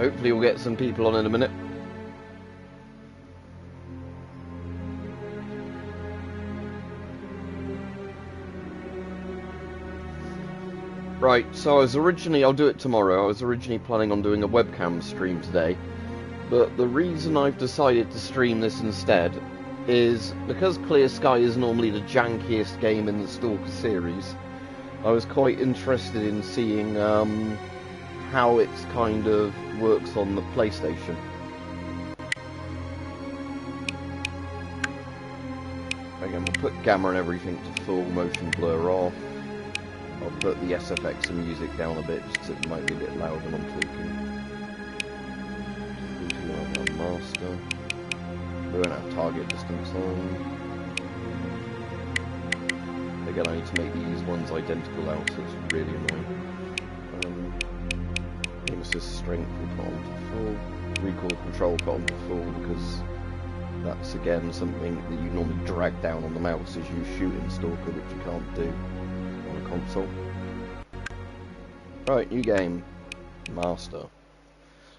Hopefully we'll get some people on in a minute. Right, so I'll do it tomorrow. I was originally planning on doing a webcam stream today, but the reason I've decided to stream this instead is because Clear Sky is normally the jankiest game in the Stalker series. I was quite interested in seeing how it kind of works on the PlayStation. Again, we'll put gamma and everything to full, motion blur off. I'll put the SFX and music down a bit, just because it might be a bit loud when I'm talking. Master. We won't have target distance on. Again, I need to make these ones identical out, so it's really annoying. Aim assist strength we'll put on to full. Recoil control put on to full, because that's again something that you normally drag down on the mouse as you shoot in Stalker, which you can't do on a console. Right, new game. Master.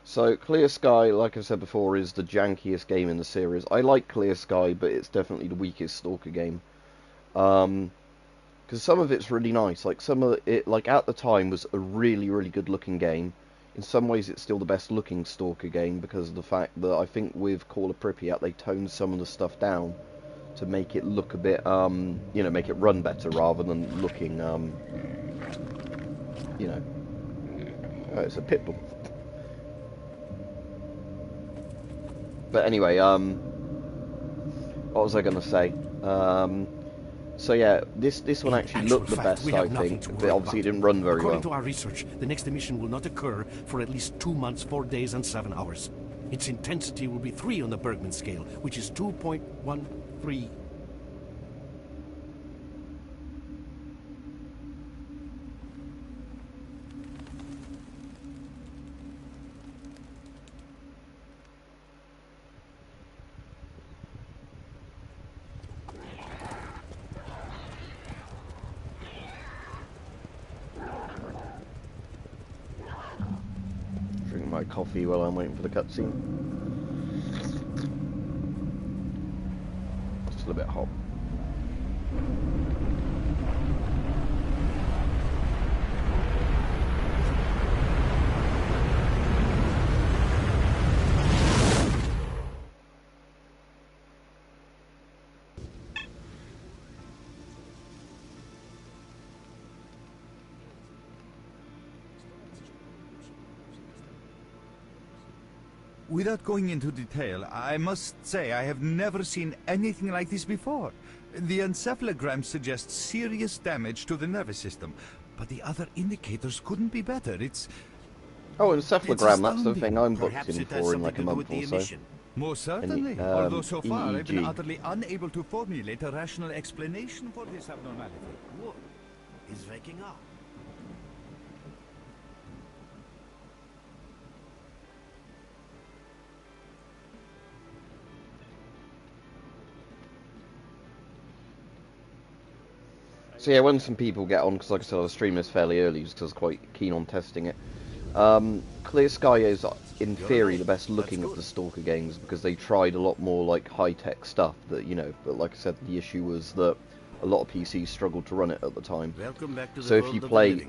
So, Clear Sky, like I said before, is the jankiest game in the series. I like Clear Sky, but it's definitely the weakest Stalker game. Because some of it's really nice. Like, some of it, like, at the time, was a really, really good looking game. In some ways, it's still the best looking Stalker game, because of the fact that I think with Call of Pripyat, they toned some of the stuff down to make it look a bit, you know, make it run better, rather than looking, you know... Oh, it's a pit bull. But anyway, what was I going to say? So yeah, this one actually looked the best, I think, but obviously it didn't run very well. According to our research, the next emission will not occur for at least 2 months, 4 days, and 7 hours. Its intensity will be 3 on the Bergman scale, which is 2.13. My coffee while I'm waiting for the cutscene. It's still a bit hot. Without going into detail, I must say I have never seen anything like this before. The encephalogram suggests serious damage to the nervous system, but the other indicators couldn't be better. It's... Oh, encephalogram, that's the thing I'm booked in for in like a month or so. Most certainly, although so far EEG. I've been utterly unable to formulate a rational explanation for this abnormality. Look, he's waking up. So yeah, when some people get on, because like I said, I was streaming this fairly early, just because I was quite keen on testing it. Clear Sky is, in theory, the best looking of the Stalker games, because they tried a lot more like high-tech stuff that, you know, but like I said, the issue was that a lot of PCs struggled to run it at the time. So if you play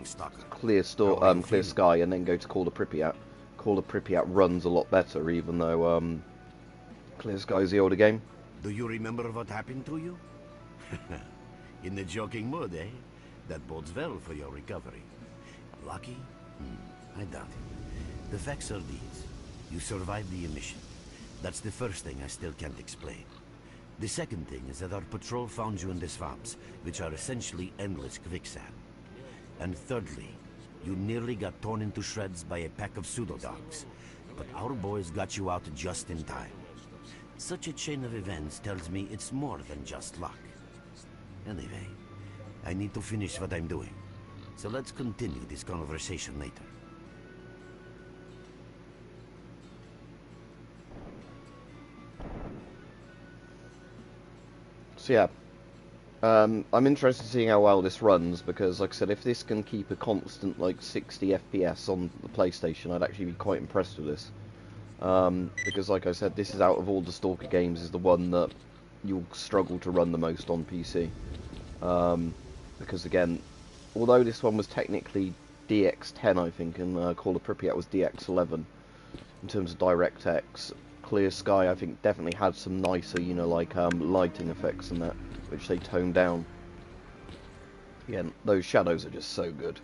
Clear Sky and then go to Call of Pripyat, Call of Pripyat runs a lot better, even though Clear Sky is the older game. Do you remember what happened to you? In the joking mood, eh? That bodes well for your recovery. Lucky? I doubt it. The facts are these. You survived the emission. That's the first thing I still can't explain. The second thing is that our patrol found you in the swamps, which are essentially endless quicksand. And thirdly, you nearly got torn into shreds by a pack of pseudo-dogs. But our boys got you out just in time. Such a chain of events tells me it's more than just luck. Anyway, I need to finish what I'm doing. So let's continue this conversation later. So yeah, I'm interested in seeing how well this runs because, like I said, if this can keep a constant like 60 FPS on the PlayStation, I'd actually be quite impressed with this. Because, like I said, this is out of all the Stalker games is the one that you'll struggle to run the most on PC. Because again, although this one was technically DX10, I think, and Call of Pripyat was DX11 in terms of DirectX, Clear Sky, I think, definitely had some nicer, you know, like lighting effects and that, which they toned down. Again, those shadows are just so good.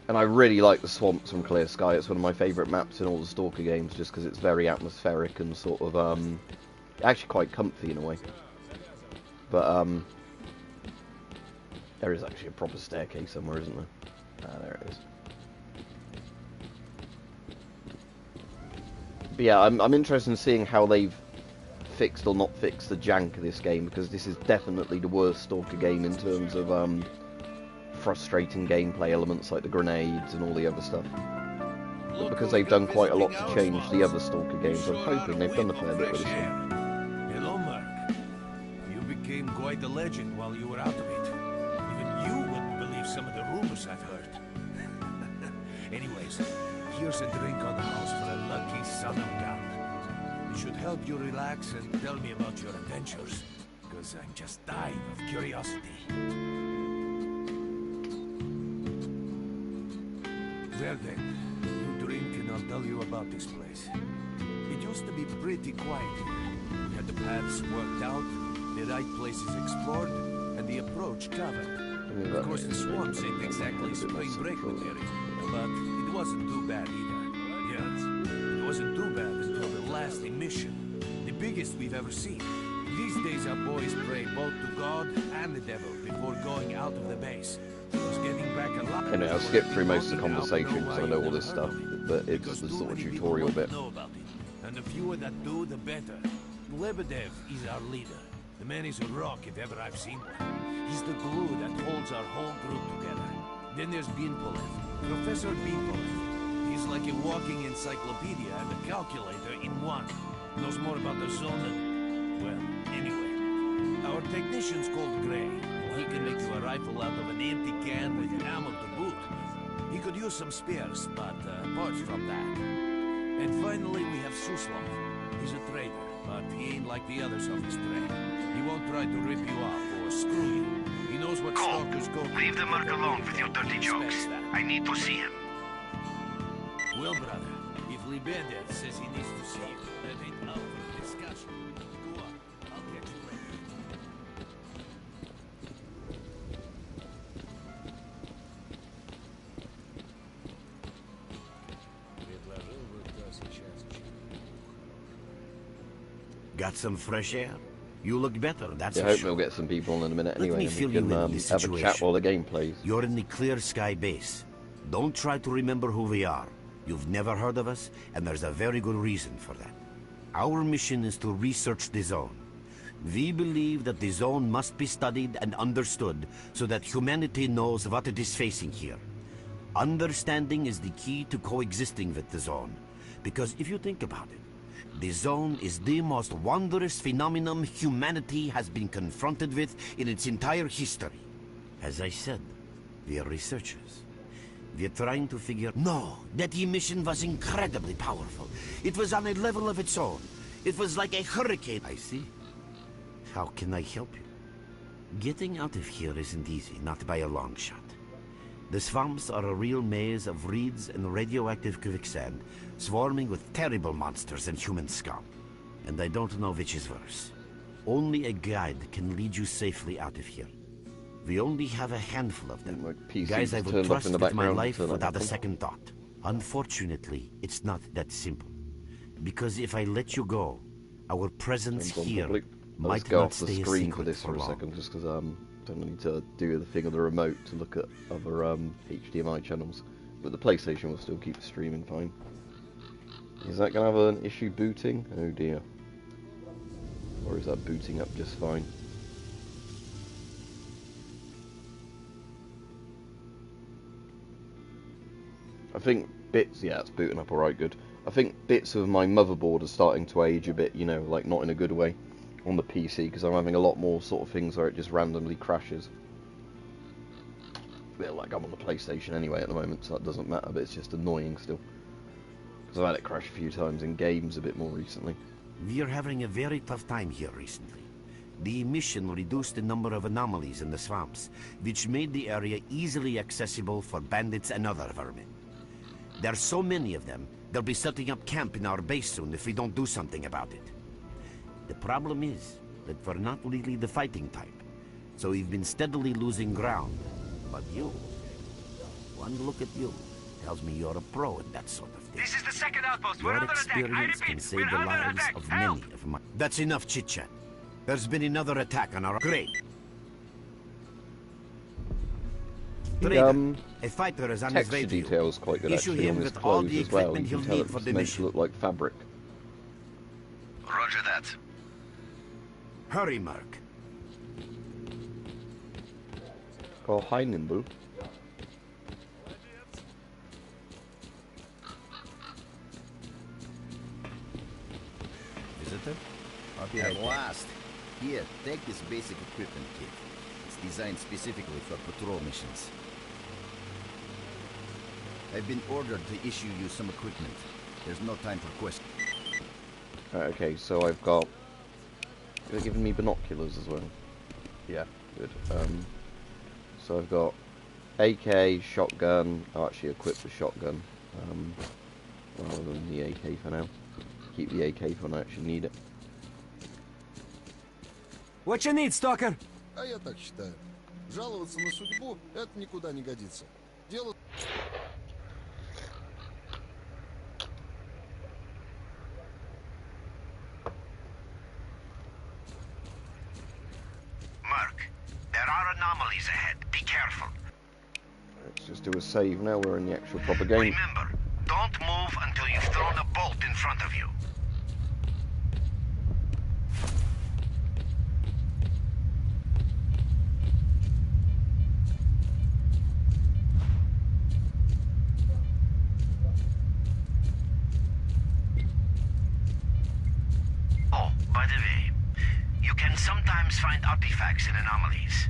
And I really like the swamps from Clear Sky. It's one of my favourite maps in all the Stalker games, just because it's very atmospheric and sort of, actually quite comfy in a way. But, there is actually a proper staircase somewhere, isn't there? Ah, there it is. But yeah, I'm interested in seeing how they've fixed or not fixed the jank of this game, because this is definitely the worst Stalker game in terms of, frustrating gameplay elements like the grenades and all the other stuff. But because they've done quite a lot to change the other Stalker games, I'm hoping they've done a fair bit with this one. Hello, Mark. You became quite a legend while you were out of it. Even you wouldn't believe some of the rumors I've heard. Anyways, here's a drink on the house for a lucky son of gun. It should help you relax and tell me about your adventures, because I'm just dying of curiosity. Well then, you drink and I'll tell you about this place. It used to be pretty quiet here. We had the paths worked out, the right places explored, and the approach covered. Of course, the swamps ain't exactly spring break material, but it wasn't too bad either. Yeah, it wasn't too bad until the last emission, the biggest we've ever seen. These days our boys pray both to God and the devil before going out of the base. Anyway, I'll skip through most of the conversation because I know all this stuff, but it's the sort of tutorial bit. And the fewer that do, the better. Lebedev is our leader. The man is a rock if ever I've seen one. He's the glue that holds our whole group together. Then there's Binpolev, Professor Binpolev. He's like a walking encyclopedia and a calculator in one. Knows more about the zone than... well, anyway. Our technician's called Gray. He can make you a rifle out of an empty can with ammo to boot. He could use some spares, but apart from that. And finally, we have Suslov. He's a trader, but he ain't like the others of his trade. He won't try to rip you off or screw you. He knows what stalkers go through. Leave the merc alone with your dirty jokes. I need to see him. Well, brother, if Lebedev says he needs to see you, that ain't up for discussion. Go on, I'll catch you later. Got some fresh air? You look better, that's Yeah, I for hope sure. we'll get some people in a minute anyway, Let me and fill we you can in on the have a chat situation. while the game plays. You're in the Clear Sky base. Don't try to remember who we are. You've never heard of us, and there's a very good reason for that. Our mission is to research the zone. We believe that the zone must be studied and understood so that humanity knows what it is facing here. Understanding is the key to coexisting with the zone. Because if you think about it, the zone is the most wondrous phenomenon humanity has been confronted with in its entire history. As I said, we are researchers. We are trying to figure... No, that emission was incredibly powerful. It was on a level of its own. It was like a hurricane. I see. How can I help you? Getting out of here isn't easy, not by a long shot. The swamps are a real maze of reeds and radioactive quicksand, swarming with terrible monsters and human scum. And I don't know which is worse. Only a guide can lead you safely out of here. We only have a handful of them. Guys I would trust with my life without a second thought. Unfortunately, it's not that simple. Because if I let you go, our presence here Let's might go not off the stay a screen for secret this for a long. second, just because don't need to do the thing of the remote to look at other HDMI channels. But the PlayStation will still keep streaming fine. Is that going to have an issue booting? Oh dear. Or is that booting up just fine? I think bits, yeah, it's booting up alright good. I think bits of my motherboard are starting to age a bit, you know, like not in a good way on the PC, because I'm having a lot more sort of things where it just randomly crashes. Yeah, like I'm on the PlayStation anyway at the moment, so that doesn't matter, but it's just annoying still. Because I've had it crash a few times in games a bit more recently. We're having a very tough time here recently. The emission reduced the number of anomalies in the swamps, which made the area easily accessible for bandits and other vermin. There's so many of them, they'll be setting up camp in our base soon if we don't do something about it. The problem is that we're not really the fighting type, so we've been steadily losing ground. But you, one look at you, tells me you're a pro in that sort of thing. This is the second outpost. We're Your under attack. I experience repeat, can save we're the under lives attack. of Help! many of my... That's enough chit-chat. There's been another attack on our... Great. Trader, a fighter is on his way Texture to you. detail is quite good Issue actually him on his with all clothes the as well. equipment You can he'll tell need for it's the meant to mission. look like fabric. Roger that. Hurry, Merc. Oh, hi Nimble. Visitor? At last. Here, take this basic equipment kit. It's designed specifically for patrol missions. I've been ordered to issue you some equipment. There's no time for questions. Okay, so I've got... They're giving me binoculars as well. Yeah, good. So I've got AK, shotgun. I'll actually equip the shotgun. Rather than the AK for now. Keep the AK for when I actually need it. What you need, Stalker? А я так считаю. Жаловаться на судьбу — это никуда не годится. Дело... Merc, there are anomalies ahead. Be careful. Let's just do a save now. We're in the actual proper game. Remember, don't move until you've thrown a bolt in front of you. Oh, by the way, you can sometimes find artifacts in anomalies.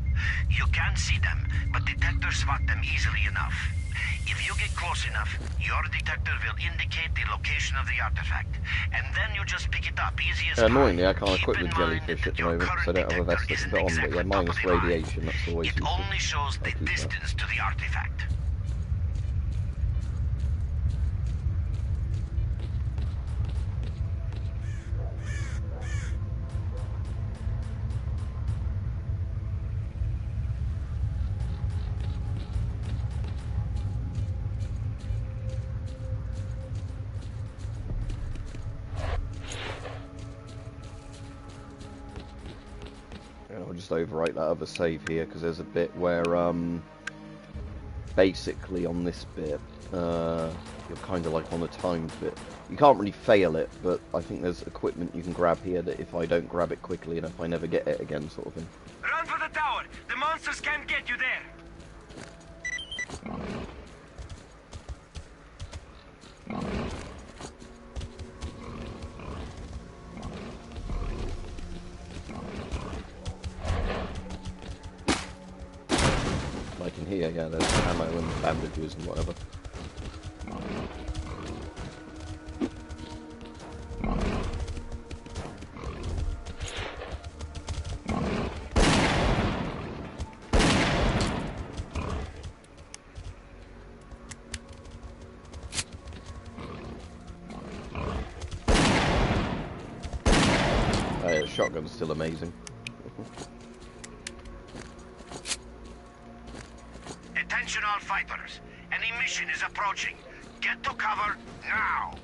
You can't see them, but detectors spot them easily enough. If you get close enough, your detector will indicate the location of the artifact, and then you just pick it up easy as pie. Annoyingly, I can't Keep equip the in mind jellyfish at that the your moment, so I don't have a current vest detector to put on, but isn't yeah, exactly top minus of the line. radiation, that's always It useful. only shows the I'll keep that. distance to the artifact. And I'll just overwrite that other save here, because there's a bit where, basically on this bit, you're kind of like on a timed bit. You can't really fail it, but I think there's equipment you can grab here that if I don't grab it quickly and if I never get it again, sort of thing. Run for the tower. The monsters can't get you there. Like in here, yeah, there's ammo and bandages and whatever. Oh yeah, the shotgun's still amazing. Attention all fighters. An emission is approaching. Get to cover now.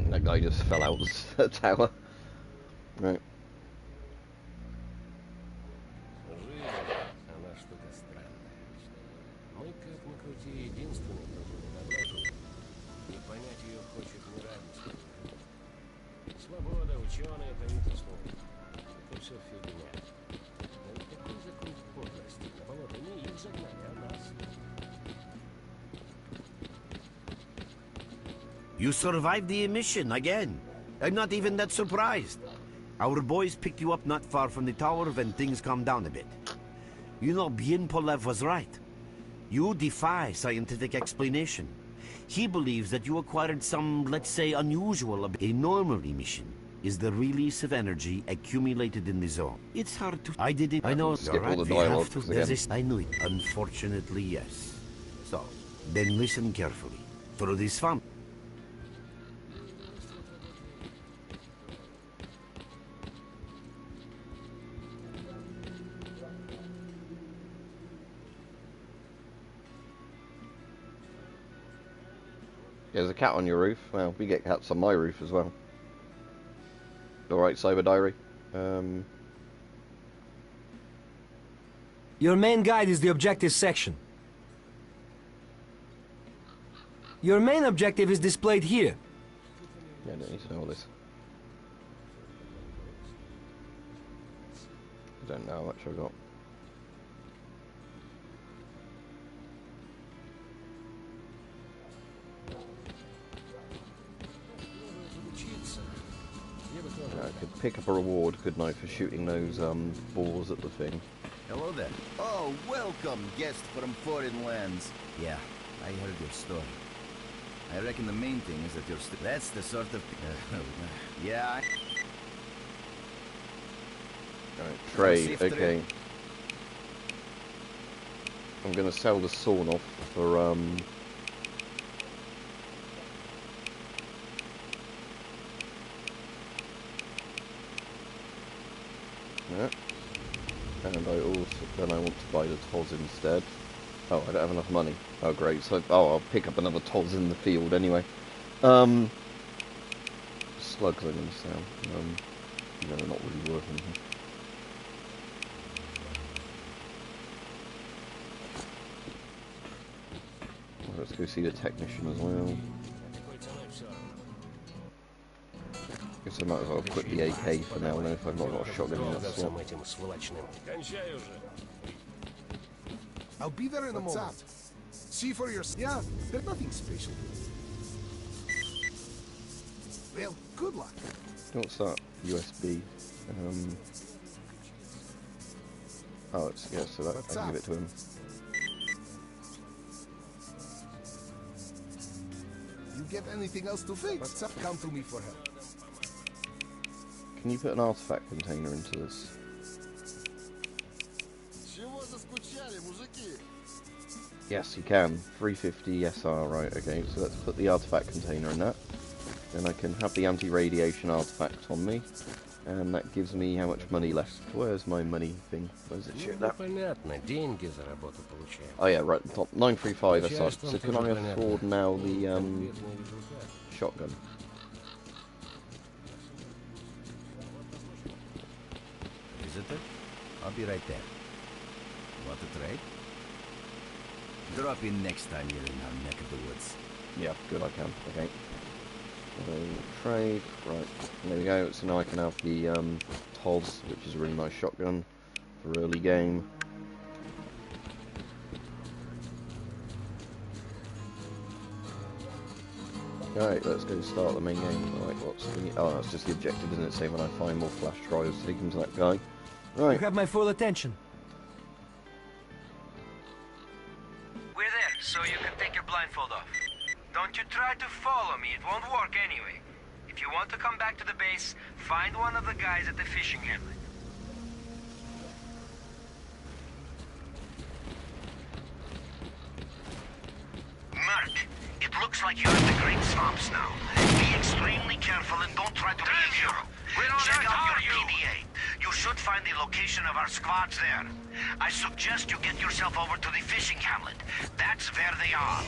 That guy just fell out the tower. Right. России единственный проблема добра тут. И понять ее хочет неравенство. Свобода, ученые, правительство. Это все фигня. Но ведь какой закон подлости? На болото не их загнали, а нас. You survived the emission again. I'm not even that surprised. Our boys picked you up not far from the tower when things calmed down a bit. You know, Bien Polev was right. You defy scientific explanation. He believes that you acquired some, let's say, unusual ability. A normal emission is the release of energy accumulated in the zone. It's hard to... I did it. I know. Skip all the We have dialogue, to- 'cause there's again- I knew it. Unfortunately, yes. So, then listen carefully. Through this swamp. There's a cat on your roof. Well, we get cats on my roof as well. Alright, Cyber Diary. Your main guide is the objective section. Your main objective is displayed here. Yeah, I don't need to know all this. I don't know how much I've got. I could pick up a reward, couldn't I, for shooting those balls at the thing. Hello there. Oh, welcome, guest from foreign lands. Yeah, I heard your story. I reckon the main thing is that you're that's the sort of... yeah, Alright, trade, Safe okay. trade. I'm gonna sell the sawn off for yeah. And I also then I want to buy the Toz instead. Oh, I don't have enough money. Oh great, so I'll pick up another Toz in the field anyway. Slugs I'm gonna sell. No, they're not really worth anything. Let's go see the technician as well. Guess I might as well equip the AK for now, then if I've not got a shotgun in that slot. Кончай уже. I'll be there in a moment. See for yourself. Yeah, there's nothing special. Well, good luck. What's that? USB. Oh, it's, yeah, so that, I can give it to him. You get anything else to fix? What's up? Come to me for help. Can you put an artifact container into this? Чего заскучали, мужики? Yes, you can. 350 SR, right, okay, so let's put the artifact container in that. Then I can have the anti-radiation artifact on me. And that gives me how much money left. Where's my money thing? Where's it? Shit, that. Понятно, деньги за работу получаем. Oh yeah, right at the top. 935 SR. So can I afford now the shotgun? Visitor? I'll be right there. Want to trade? Drop in next time you're in our neck of the woods. Yeah, good, I can. Okay. Trade, right, there we go. So now I can have the Toz, which is a really nice shotgun for early game. Alright, let's go start the main game. Right, what's the... Oh, that's just the objective, isn't it? Say when I find more flash drives, take them to that guy. You Right. have my full attention. We're there, so you can take your blindfold off. Don't you try to follow me, it won't work anyway. If you want to come back to the base, find one of the guys at the fishing hamlet. Mark, it looks like you're in the Great Swamps now. Be extremely careful and don't try to be a hero. Check out your PDA. You should find the location of our squads there. I suggest you get yourself over to the fishing hamlet. That's where they are.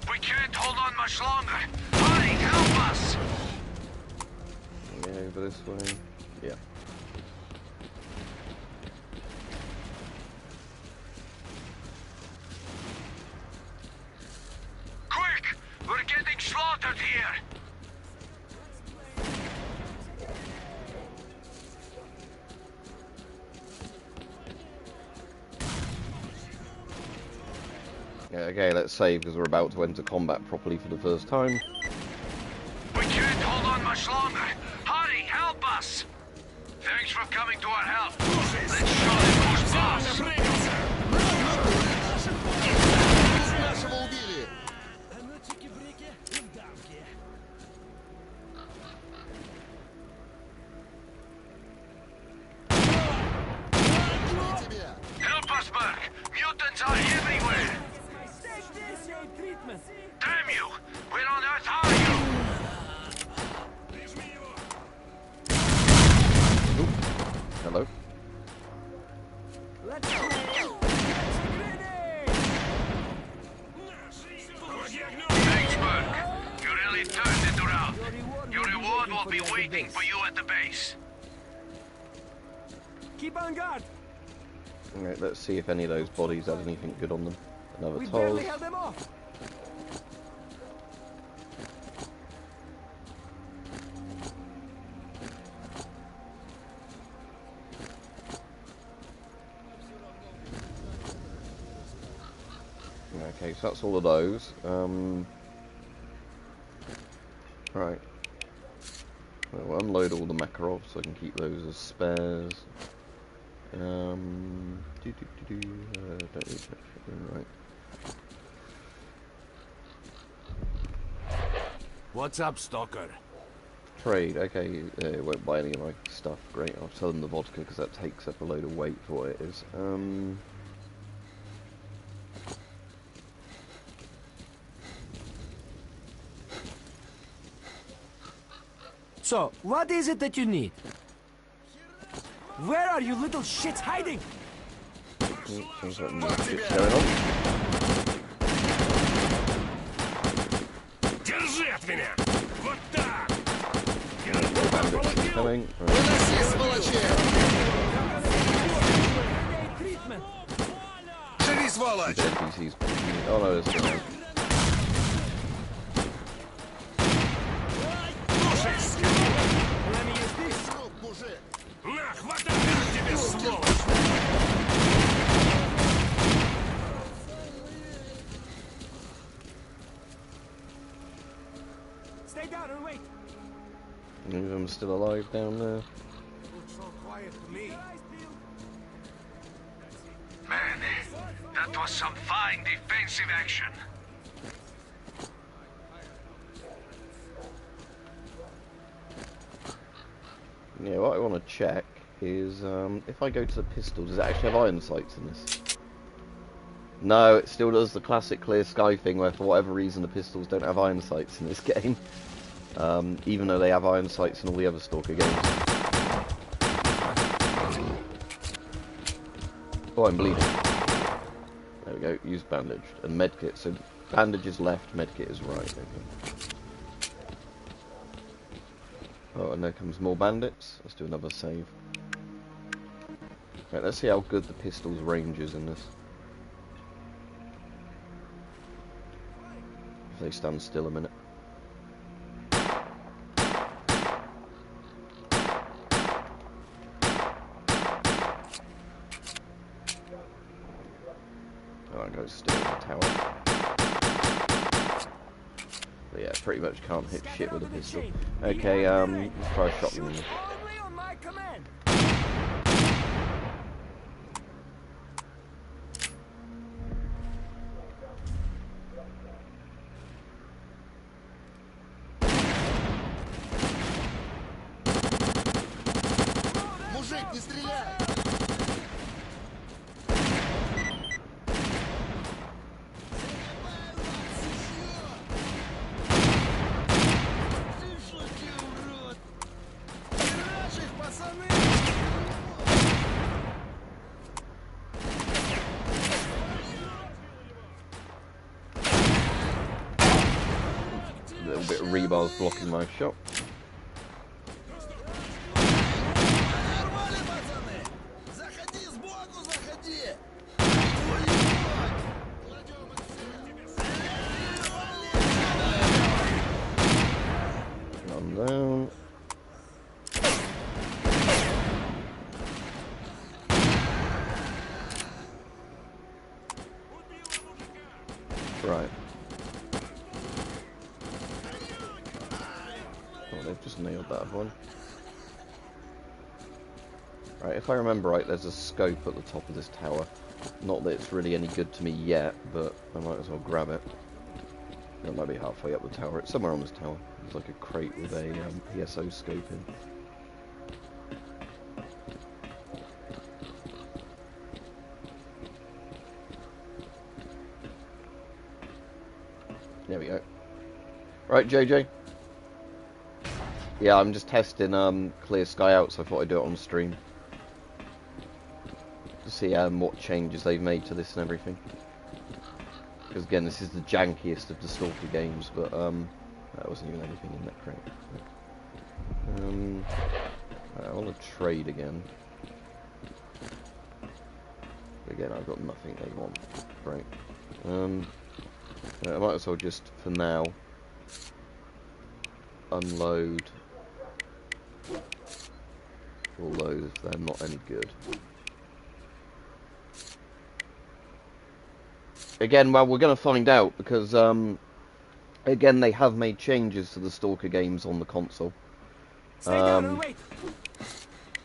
We can't hold on much longer. Hurry, help us! Yeah, over this way. Yeah. slaughtered here! Yeah, okay, let's save because we're about to enter combat properly for the first time. We can't hold on much longer. Hurry, help us! Thanks for coming to our help. Let's show them who's boss. Нашего убили! Тебе! Help us, Merc! Mutants are everywhere! Damn you! Where on earth are you? Hello. Thanks, Merc. You really turned it around. Your reward will be waiting for you at the base. Keep on guard. Alright, let's see if any of those bodies had anything good on them. Another We Taz. barely held them off. Okay, so that's all of those. Right. We'll unload all the Makarov so I can keep those as spares. Don't need that. Right. What's up, Stalker? Trade. Okay, won't buy any of my stuff. Great. I'll sell them the vodka because that takes up a load of weight for what it is. So, what is it that you need? Where are you little shits hiding? Sounds like more shit's going on. Держи от меня! Вот так! Bandits coming. Right. Выноси, сволочи! Живи, сволочь! Dead PCs. Oh no, there's no. Мужик! На, хватай тебе, сволочь! Stay down and wait. Any of them still alive down there? Looks so quiet to me. Man, that was some fine defensive action. Yeah, what I want to check is if I go to the pistol, does it actually have iron sights in this? No, it still does the classic clear sky thing where for whatever reason the pistols don't have iron sights in this game. Even though they have iron sights in all the other Stalker games. Oh, I'm bleeding. There we go, use bandaged. And medkit, so bandage is left, medkit is right. Okay. Oh, and there comes more bandits. Let's do another save. Right, let's see how good the pistol's range is in this. If they stand still a minute. Oh, I go still in the tower. But yeah, pretty much can't hit shit with a pistol. Okay, let's try a shotgun. Only on my command. Мужик, не стреляй! A little bit of rebars blocking my shot. Нормально, пацаны! Заходи сбоку, заходи! Твою мать! Кладем их всех! Right. Oh, they've just nailed that one. Right, if I remember right, there's a scope at the top of this tower. Not that it's really any good to me yet, but I might as well grab it. It might be halfway up the tower. It's somewhere on this tower. There's like a crate with a PSO scope in. There we go. Right, JJ? Yeah, I'm just testing Clear Sky out, so I thought I'd do it on stream. To see what changes they've made to this and everything. Because again, this is the jankiest of the Stalker games, but that wasn't even anything in that crate. I want to trade again. Again, I've got nothing they want. Great. I might as well just, for now, unload all those if they're not any good. Again, well, we're going to find out, because, again, they have made changes to the Stalker games on the console. Stay down and wait.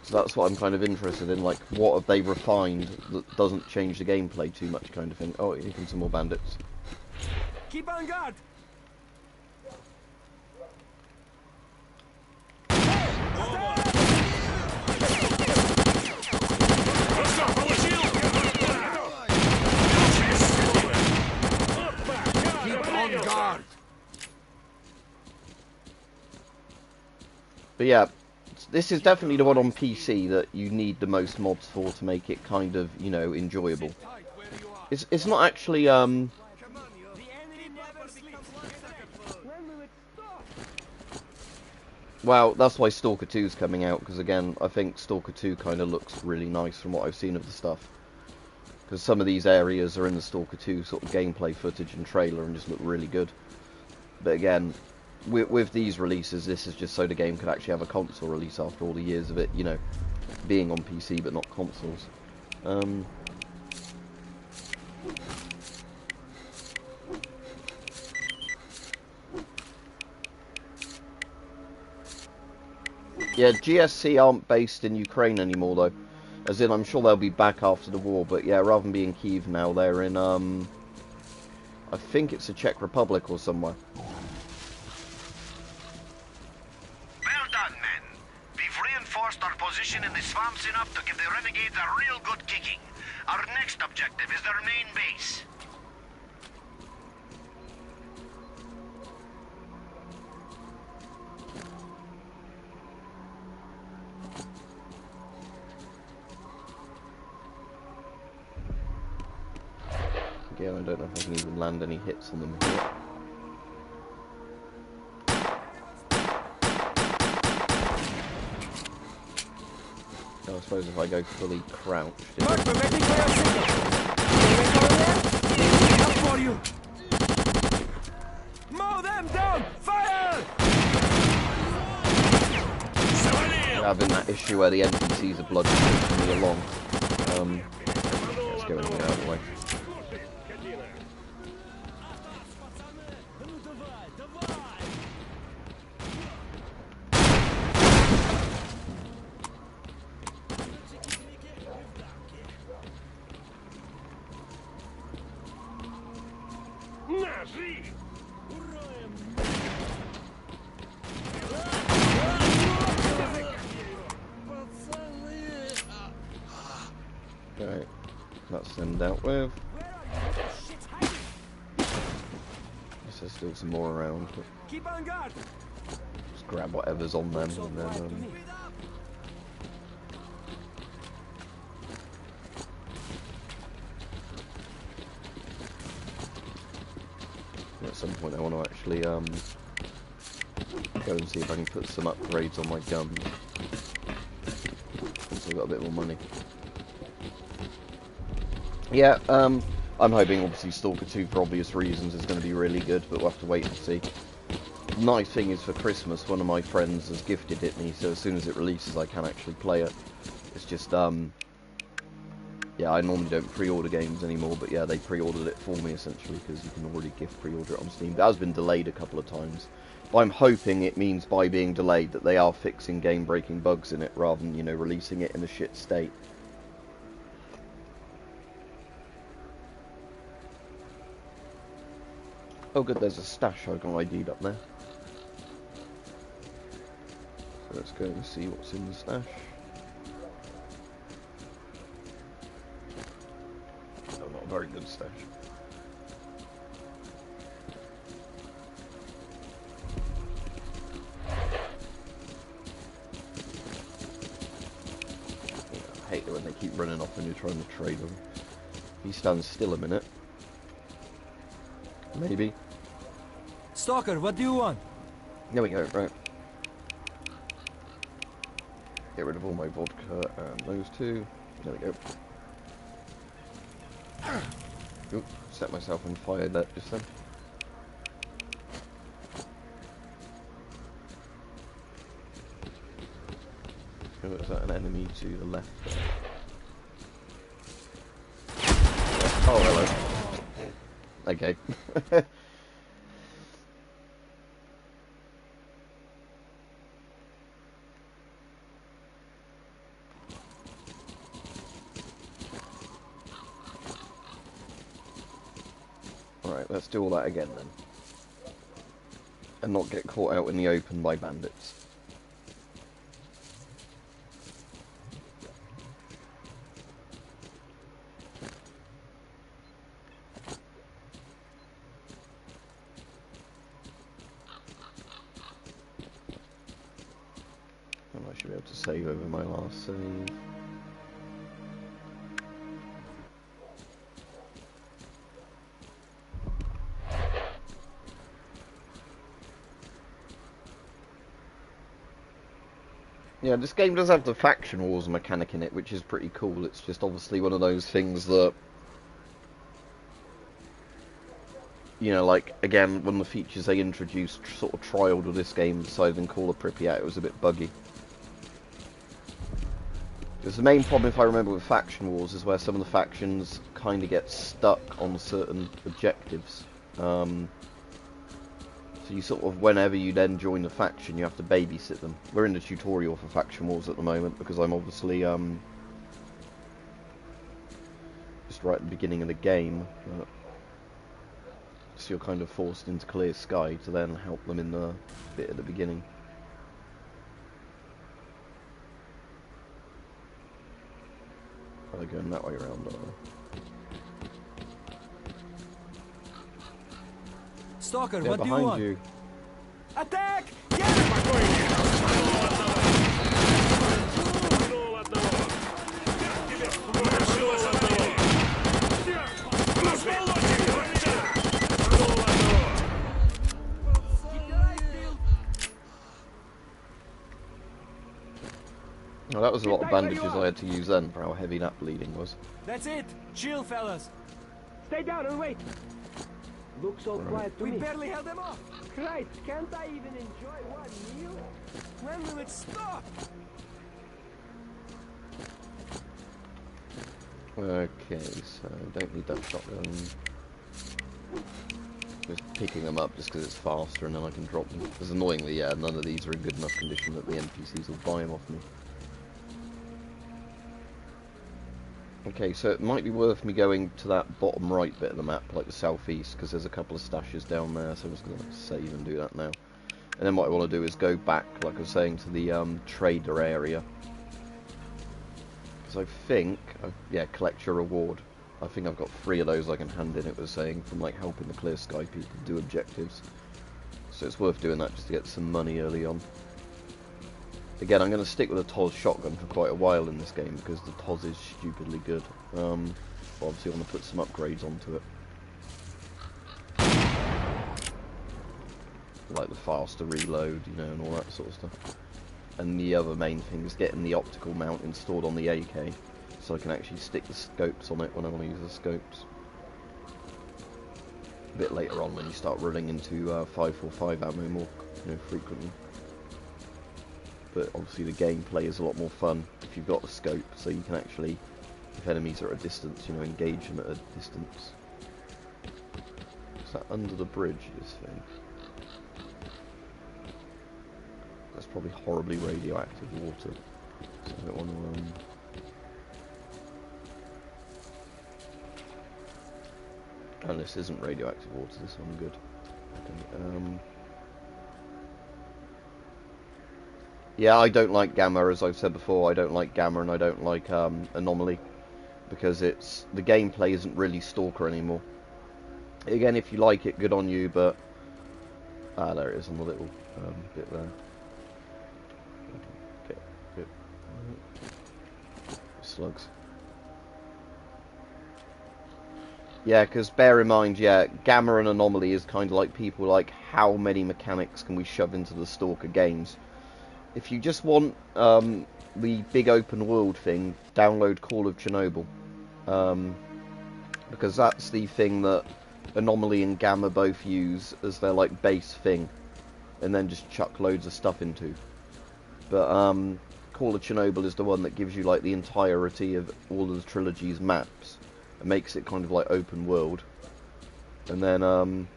So that's what I'm kind of interested in, like, what have they refined that doesn't change the gameplay too much kind of thing. Oh, here come some more bandits. Keep on guard. But yeah, this is definitely the one on PC that you need the most mods for to make it kind of, you know, enjoyable. It's not actually well, that's why Stalker 2 is coming out, because again, I think Stalker 2 kind of looks really nice from what I've seen of the stuff. Because some of these areas are in the Stalker 2 sort of gameplay footage and trailer and just look really good. But again, with these releases, this is just so the game could actually have a console release after all the years of it, you know, being on PC but not consoles. Yeah, GSC aren't based in Ukraine anymore though. As in, I'm sure they'll be back after the war, but yeah, rather than being Kyiv now, they're in, I think it's the Czech Republic or somewhere. Well done, men. We've reinforced our position in the swamps enough to give the renegades a real good kicking. Our next objective is their main base. Again, I don't know if I can even land any hits on them here. I suppose if I go fully crouched... Mark, we're waiting for your signal. Up for you. Mow them down! Fire! We're having that issue where the NPCs are blood pushing me along. Let's go in the other way. Right, that's them dealt with. There's still some more around, but Keep on guard. just grab whatever's on them and then at some point I want to actually go and see if I can put some upgrades on my guns once I've got a bit more money. Yeah, I'm hoping obviously Stalker 2 for obvious reasons is going to be really good, but we'll have to wait and see. The nice thing is for Christmas, one of my friends has gifted it me, so as soon as it releases I can actually play it. It's just, Yeah, I normally don't pre-order games anymore, but yeah, they pre-ordered it for me essentially because you can already gift pre-order it on Steam. That has been delayed a couple of times. But I'm hoping it means by being delayed that they are fixing game-breaking bugs in it rather than, you know, releasing it in a shit state. Oh good, there's a stash I got ID'd up there. So let's go and see what's in the stash. Oh, not a very good stash. I hate it when they keep running off when you're trying to trade them. He stands still a minute. Maybe. Stalker, what do you want? There we go, right. Get rid of all my vodka and those two. There we go. Oop, set myself on fire there just then. Oh, is that an enemy to the left there? Oh, hello. Okay. Alright, let's do all that again then. And not get caught out in the open by bandits. And I should be able to save over my last save. Yeah, this game does have the faction wars mechanic in it, which is pretty cool. It's just obviously one of those things that, you know, like, again, one of the features they introduced, sort of trialed with this game, decided in Call of Pripyat, it was a bit buggy. Because the main problem, if I remember, with faction wars is where some of the factions kind of get stuck on certain objectives. So you sort of, whenever you then join a faction, you have to babysit them. We're in the tutorial for Faction Wars at the moment, because I'm obviously, just right at the beginning of the game. So you're kind of forced into Clear Sky to then help them in the bit at the beginning. Are they going that way around, are they? Stalker, Yeah, what do you want? you. Attack! Well, that was a lot of bandages I had to use then for how heavy that bleeding was. That's it. Chill, fellas. Stay down and wait. Looks so quiet to We me. barely held them off. Christ, can't I even enjoy one meal? When will it stop? Okay, so don't need that shotgun. Just picking them up just because it's faster and then I can drop them. Because annoyingly, yeah, none of these are in good enough condition that the NPCs will buy them off me. Okay, so it might be worth me going to that bottom right bit of the map, like the southeast, because there's a couple of stashes down there, so I'm just going to save and do that now. And then what I want to do is go back, like I was saying, to the trader area. Because I think, yeah, collect your reward. I think I've got 3 of those I can hand in, it was saying, from like helping the Clear Sky people do objectives. So it's worth doing that just to get some money early on. Again, I'm going to stick with a TOS shotgun for quite a while in this game because the TOS is stupidly good. Obviously I want to put some upgrades onto it. Like the faster reload, you know, and all that sort of stuff. And the other main thing is getting the optical mount installed on the AK, so I can actually stick the scopes on it when I want to use the scopes. A bit later on when you start running into 545 ammo more, you know, frequently. But obviously the gameplay is a lot more fun if you've got the scope, so you can actually if enemies are at a distance, you know, engage them at a distance. Is that under the bridge, this thing? That's probably horribly radioactive water. So I don't want to, Oh, this isn't radioactive water, this one good. Okay, yeah, I don't like Gamma, as I've said before. I don't like Gamma and I don't like Anomaly, because the gameplay isn't really Stalker anymore. Again, if you like it, good on you, but there it is on the little bit there. Okay, good. Slugs. Yeah, because bear in mind, yeah, Gamma and Anomaly is kind of like people like, how many mechanics can we shove into the Stalker games? If you just want the big open world thing, download Call of Chernobyl. Because that's the thing that Anomaly and Gamma both use as their like base thing, and then just chuck loads of stuff into. But Call of Chernobyl is the one that gives you like the entirety of all of the trilogy's maps. It makes it kind of like open world. And then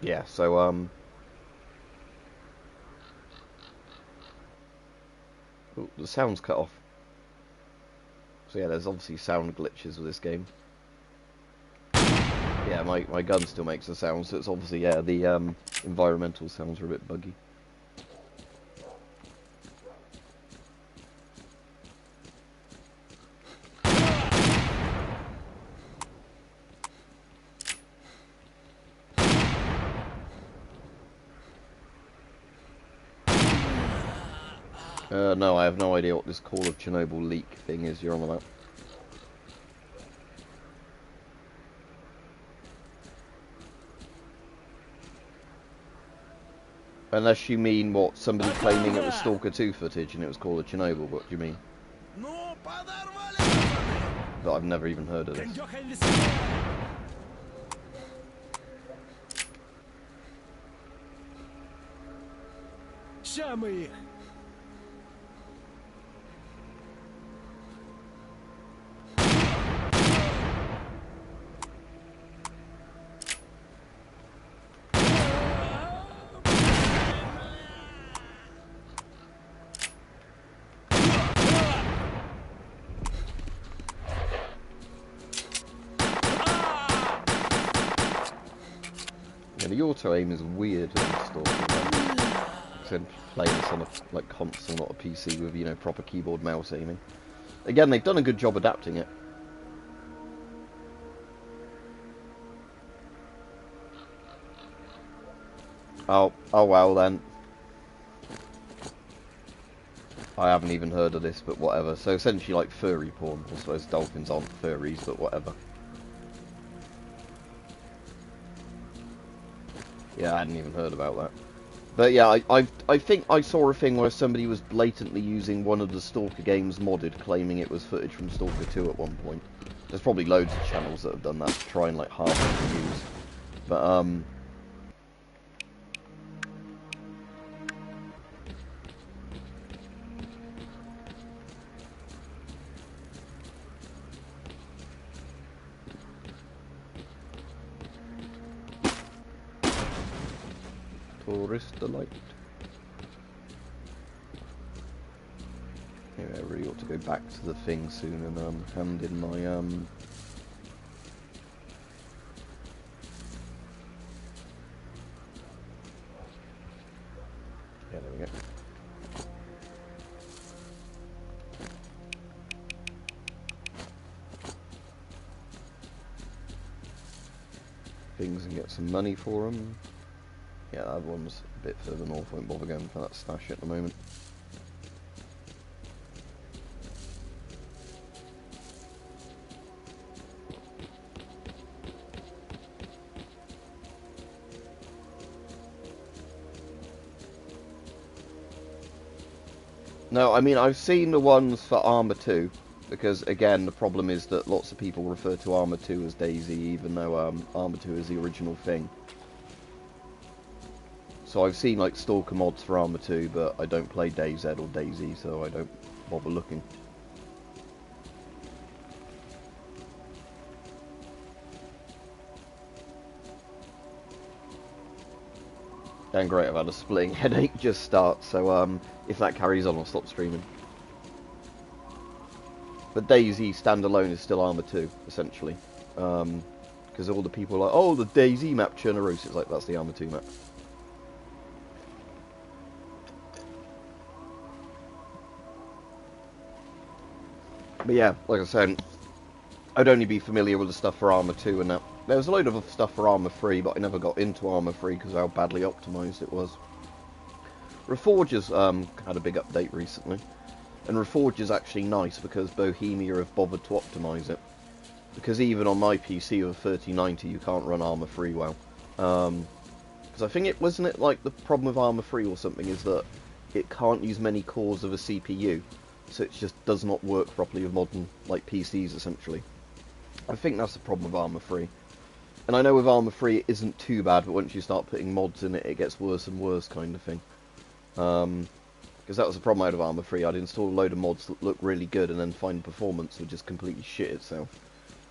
yeah, so oh, the sound's cut off. So yeah, there's obviously sound glitches with this game. Yeah, my gun still makes a sound, so it's obviously, yeah, the environmental sounds are a bit buggy. No, I have no idea what this Call of Chernobyl leak thing is you're on about. Unless you mean what, somebody claiming it was Stalker 2 footage and it was Call of Chernobyl, what do you mean? But I've never even heard of this. Yeah, the auto aim is weird on Stalker. Except playing this on a like console, not a PC with, you know, proper keyboard mouse aiming. Again, they've done a good job adapting it. Oh well then. I haven't even heard of this, but whatever. So essentially like furry porn. I suppose dolphins aren't furries, but whatever. Yeah, I hadn't even heard about that. But yeah, I think I saw a thing where somebody was blatantly using one of the Stalker games modded, claiming it was footage from Stalker 2 at one point. There's probably loads of channels that have done that to try and like harm the views. But Tourist delight. Anyway, I really ought to go back to the thing soon and hand in my yeah, there we go. Things and get some money for them. Yeah, that one's a bit further north, won't bother going for that stash at the moment. No, I mean, I've seen the ones for Arma 2, because again, the problem is that lots of people refer to Arma 2 as DayZ, even though Arma 2 is the original thing. So I've seen like Stalker mods for Arma 2, but I don't play DayZ or DayZ, so I don't bother looking. And great, I've had a splitting headache just start, so if that carries on, I'll stop streaming. But DayZ standalone is still Arma 2, essentially. Because all the people are like, oh, the DayZ map, Chernaroos. It's like, that's the Arma 2 map. But yeah, like I said, I'd only be familiar with the stuff for Arma 2 and that. There was a load of stuff for Arma 3, but I never got into Arma 3 because of how badly optimised it was. Reforger's had a big update recently. And Reforger's actually nice because Bohemia have bothered to optimise it. Because even on my PC with a 3090 you can't run Arma 3 well. Because I think it wasn't it like the problem with Arma 3 or something is that it can't use many cores of a CPU. So it just does not work properly with modern like PCs essentially. I think that's the problem with Arma 3. And I know with Arma 3 it isn't too bad, but once you start putting mods in it, it gets worse and worse kind of thing. Because that was the problem I had with Arma 3. I'd install a load of mods that looked really good and then find performance would just completely shit itself.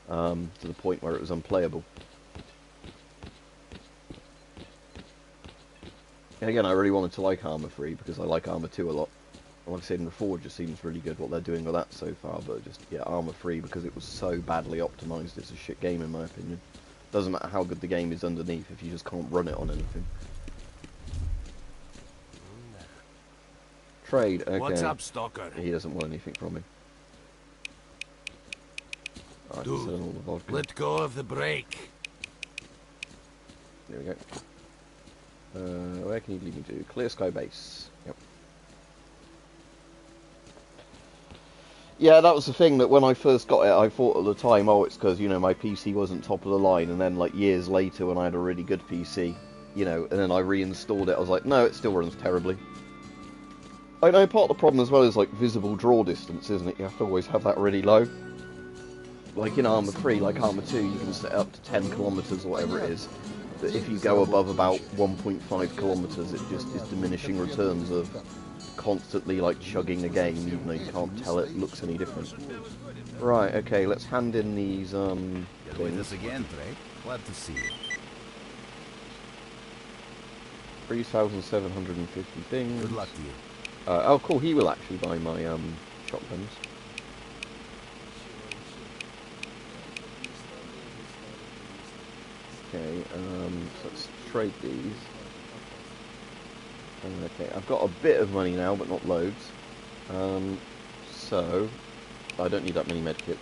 To the point where it was unplayable. And again, I really wanted to like Arma 3 because I like Arma 2 a lot. And like I said, Reforger seems really good what they're doing with that so far, but just, yeah, Arma 3 because it was so badly optimised, it's a shit game in my opinion. Doesn't matter how good the game is underneath if you just can't run it on anything. Trade, okay. What's up, Stalker? He doesn't want anything from me. Right, Dude, let go of the brake. There we go. Where can you lead me to? Clear Sky Base. Yep. Yeah, that was the thing that when I first got it, I thought at the time, oh, it's because, you know, my PC wasn't top of the line, and then, like, years later when I had a really good PC, you know, and then I reinstalled it, I was like, no, it still runs terribly. I know part of the problem as well is, like, visible draw distance, isn't it? You have to always have that really low. Like in Arma 3, like Arma 2, you can set up to 10 kilometers or whatever it is. But if you go above about 1.5 kilometers, it just is diminishing returns of constantly like chugging a game, even though you can't tell it looks any different. Right, okay, let's hand in these With things. us again, Trey. Glad to see you. 3,750 things. Good luck to you. Oh, cool, he will actually buy my shotguns. Okay, so let's trade these. Okay, I've got a bit of money now, but not loads. So, I don't need that many medkits.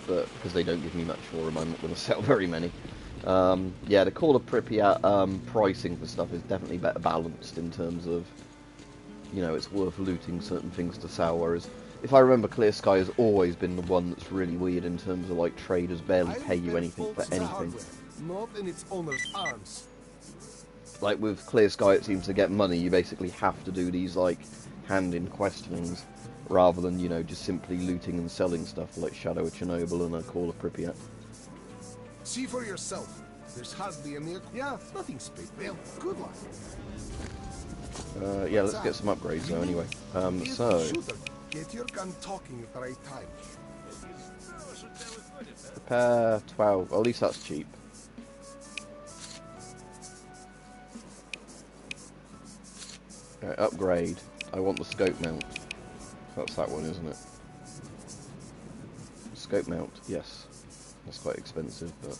But, because they don't give me much for them, I'm not going to sell very many. Yeah, the Call of Pripyat pricing for stuff is definitely better balanced in terms of, you know, it's worth looting certain things to sell, whereas if I remember, Clear Sky has always been the one that's really weird in terms of, like, traders barely pay you anything for anything. Not in its owner's arms. Like, with Clear Sky, it seems to get money, you basically have to do these, like, hand-in quest things, rather than, you know, just simply looting and selling stuff like Shadow of Chernobyl and a Call of Pripyat. See for yourself. There's hardly any... Yeah, nothing special. Well, good luck. Yeah, let's get some upgrades, though, anyway. So... Get your gun talking at the right time. Repair 12. Well, at least that's cheap. Upgrade. I want the scope mount. That's that one, isn't it? Scope mount, yes. That's quite expensive, but...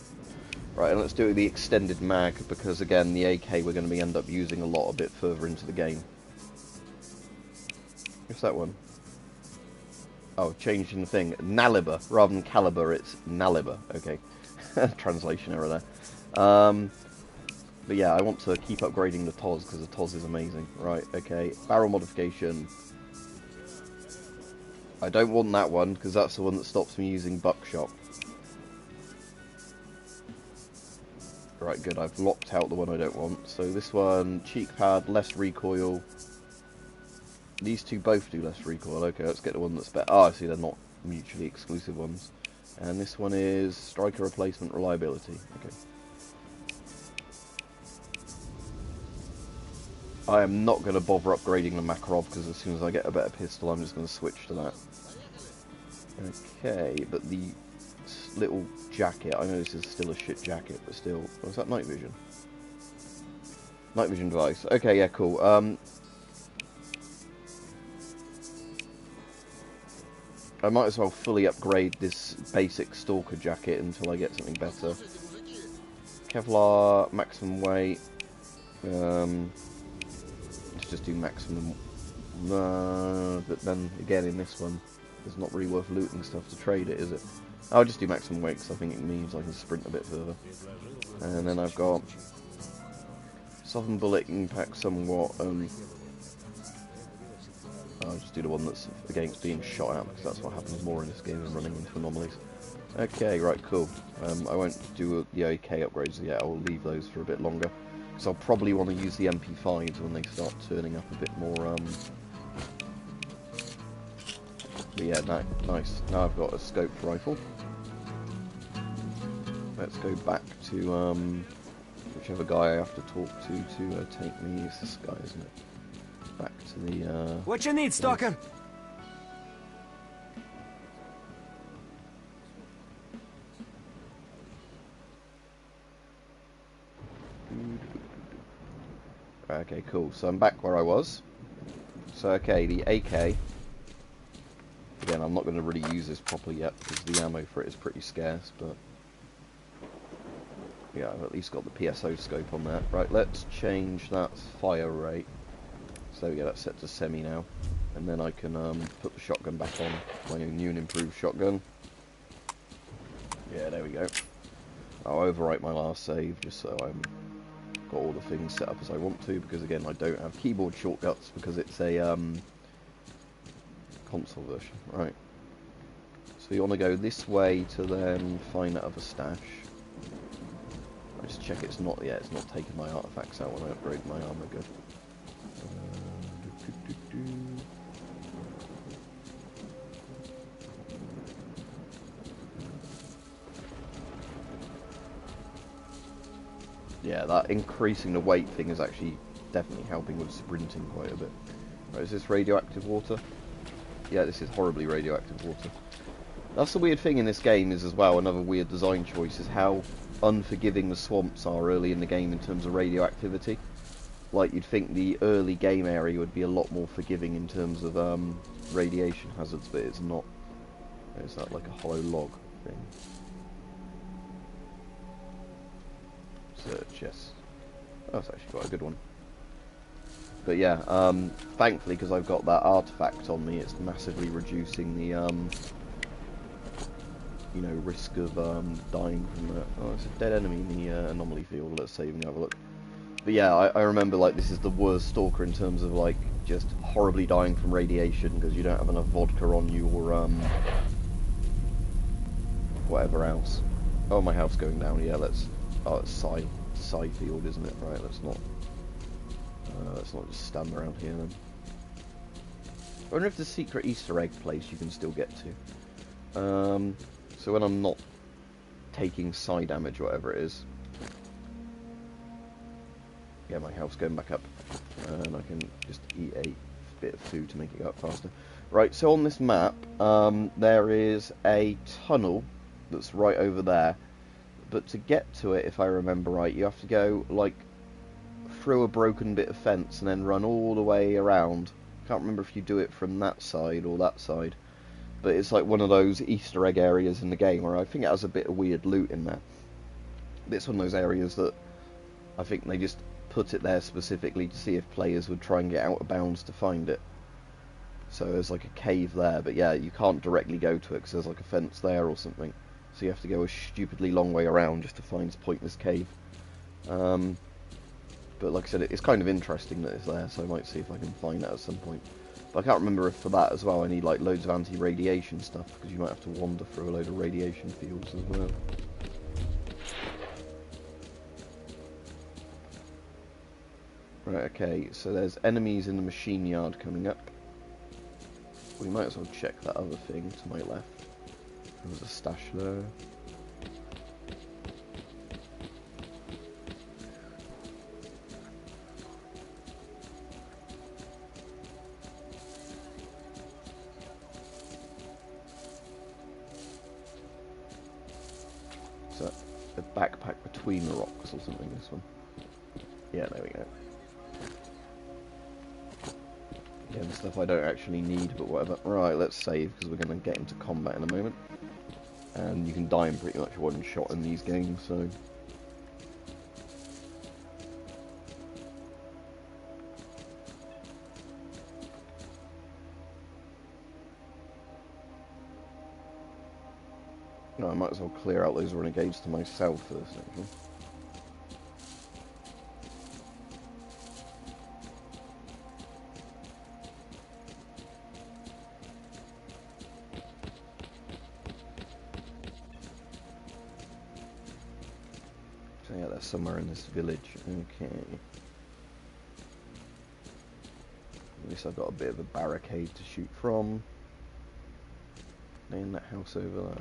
Right, and let's do the extended mag, because again, the AK we're going to end up using a lot a bit further into the game. What's that one? Oh, changing the thing. Naliber. Rather than caliber, it's Naliber. Okay. Translation error there. But yeah, I want to keep upgrading the TOS, because the TOS is amazing. Right, okay. Barrel modification. I don't want that one, because that's the one that stops me using buckshot. Right, good. I've locked out the one I don't want. So this one, cheek pad, less recoil. These two both do less recoil. Okay, let's get the one that's better. Oh, I see, they're not mutually exclusive ones. And this one is striker replacement reliability. Okay. I am not going to bother upgrading the Makarov because as soon as I get a better pistol, I'm just going to switch to that. Okay, but the little jacket, I know this is still a shit jacket, but still. Oh, is that night vision? Night vision device. Okay, yeah, cool. I might as well fully upgrade this basic Stalker jacket until I get something better. Kevlar, maximum weight. Let's just do maximum. But then again, in this one, it's not really worth looting stuff to trade it, is it? I'll just do maximum weight because I think it means I can sprint a bit further. And then I've got softened bullet impact somewhat. I'll just do the one that's against being shot at because that's what happens more in this game than running into anomalies. Okay, right, cool. I won't do the OK upgrades yet. I'll leave those for a bit longer because I'll probably want to use the MP5s when they start turning up a bit more. But yeah, nice. Now I've got a scoped rifle. Let's go back to whichever guy I have to talk to take me. It's this guy, isn't it? Back to the. What you need, Stalker? Okay, cool. So I'm back where I was. So okay, the AK. Again, I'm not going to really use this properly yet because the ammo for it is pretty scarce, but yeah, I've at least got the PSO scope on that. Right, let's change that fire rate. So yeah, that's set to semi now, and then I can put the shotgun back on, my new and improved shotgun. Yeah, there we go. I'll overwrite my last save just so I'm got all the things set up as I want to, because again I don't have keyboard shortcuts because it's a console version. Right. So you want to go this way to then find that other stash. I just check it's not taking my artifacts out when I upgrade my armor. Good. Yeah, that increasing the weight thing is actually definitely helping with sprinting quite a bit. Right, is this radioactive water? Yeah, this is horribly radioactive water. That's the weird thing in this game is as well, another weird design choice is how unforgiving the swamps are early in the game in terms of radioactivity. Like, you'd think the early game area would be a lot more forgiving in terms of radiation hazards, but it's not. Is that like a hollow log thing? Search, yes. Oh, that's actually quite a good one. But yeah, thankfully, because I've got that artifact on me, it's massively reducing the, you know, risk of dying from that. Oh, it's a dead enemy in the anomaly field. Let's save and have a look. But yeah, I remember, like, this is the worst Stalker in terms of, like, just horribly dying from radiation because you don't have enough vodka on you or, whatever else. Oh, my house going down. Yeah, let's... Oh, it's Psy field, isn't it? Right, let's not just stand around here then. I wonder if the secret Easter egg place you can still get to. So when I'm not taking Psy damage, whatever it is. Yeah, my health's going back up. And I can just eat a bit of food to make it go up faster. Right, so on this map, there is a tunnel that's right over there. But to get to it, if I remember right, you have to go, like, through a broken bit of fence and then run all the way around. Can't remember if you do it from that side or that side. But it's like one of those Easter egg areas in the game where I think it has a bit of weird loot in there. It's one of those areas that I think they just put it there specifically to see if players would try and get out of bounds to find it. So there's like a cave there, but yeah, you can't directly go to it because there's like a fence there or something. So you have to go a stupidly long way around just to find this pointless cave. But like I said, it's kind of interesting that it's there, so I might see if I can find that at some point. But I can't remember if for that as well I need like loads of anti-radiation stuff, because you might have to wander through a load of radiation fields as well. Right, okay, so there's enemies in the machine yard coming up. We might as well check that other thing to my left. There's a stash there. Is that a backpack between the rocks or something, this one? Yeah, there we go. Again, stuff I don't actually need, but whatever. Right, let's save, because we're going to get into combat in a moment. And you can die in pretty much one shot in these games, so... No, I might as well clear out those renegades to myself first, actually. So yeah, they're somewhere in this village. Okay. At least I've got a bit of a barricade to shoot from. In that house over there,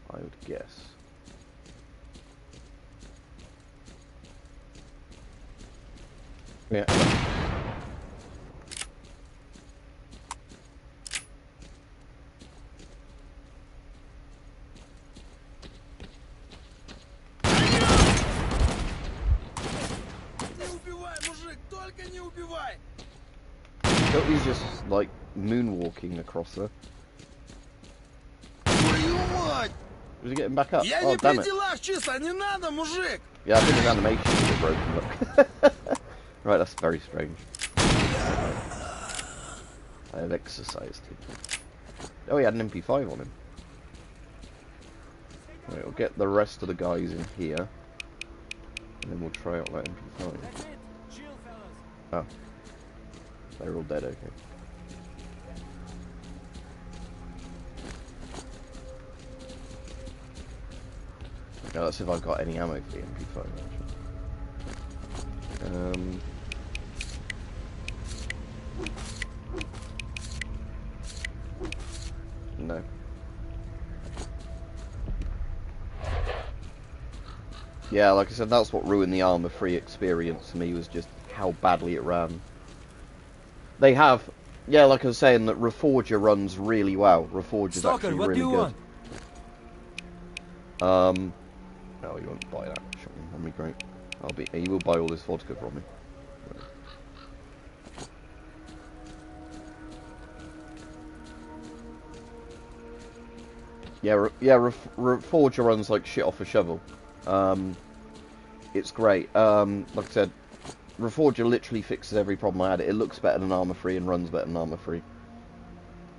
I would guess. Yeah. He's just like moonwalking across there. Was he getting back up? Oh, damn it. Yeah, I think his animation is a bit broken, look. Right, that's very strange. I have exercised him. Oh, he had an MP5 on him. Right, we'll get the rest of the guys in here. And then we'll try out that MP5. Oh. They're all dead, okay. Now let's see if I've got any ammo for the MP5 actually. No. Yeah, like I said, that's what ruined the armor-free experience for me, was just how badly it ran. They have, yeah, like I was saying, that Reforger runs really well. Reforger's actually really good. No, you won't buy that shotgun from me, great. He will buy all this vodka from me. Yeah, Reforger runs like shit off a shovel. It's great. Like I said, Reforger literally fixes every problem I had. It looks better than Armor 3 and runs better than Armor 3.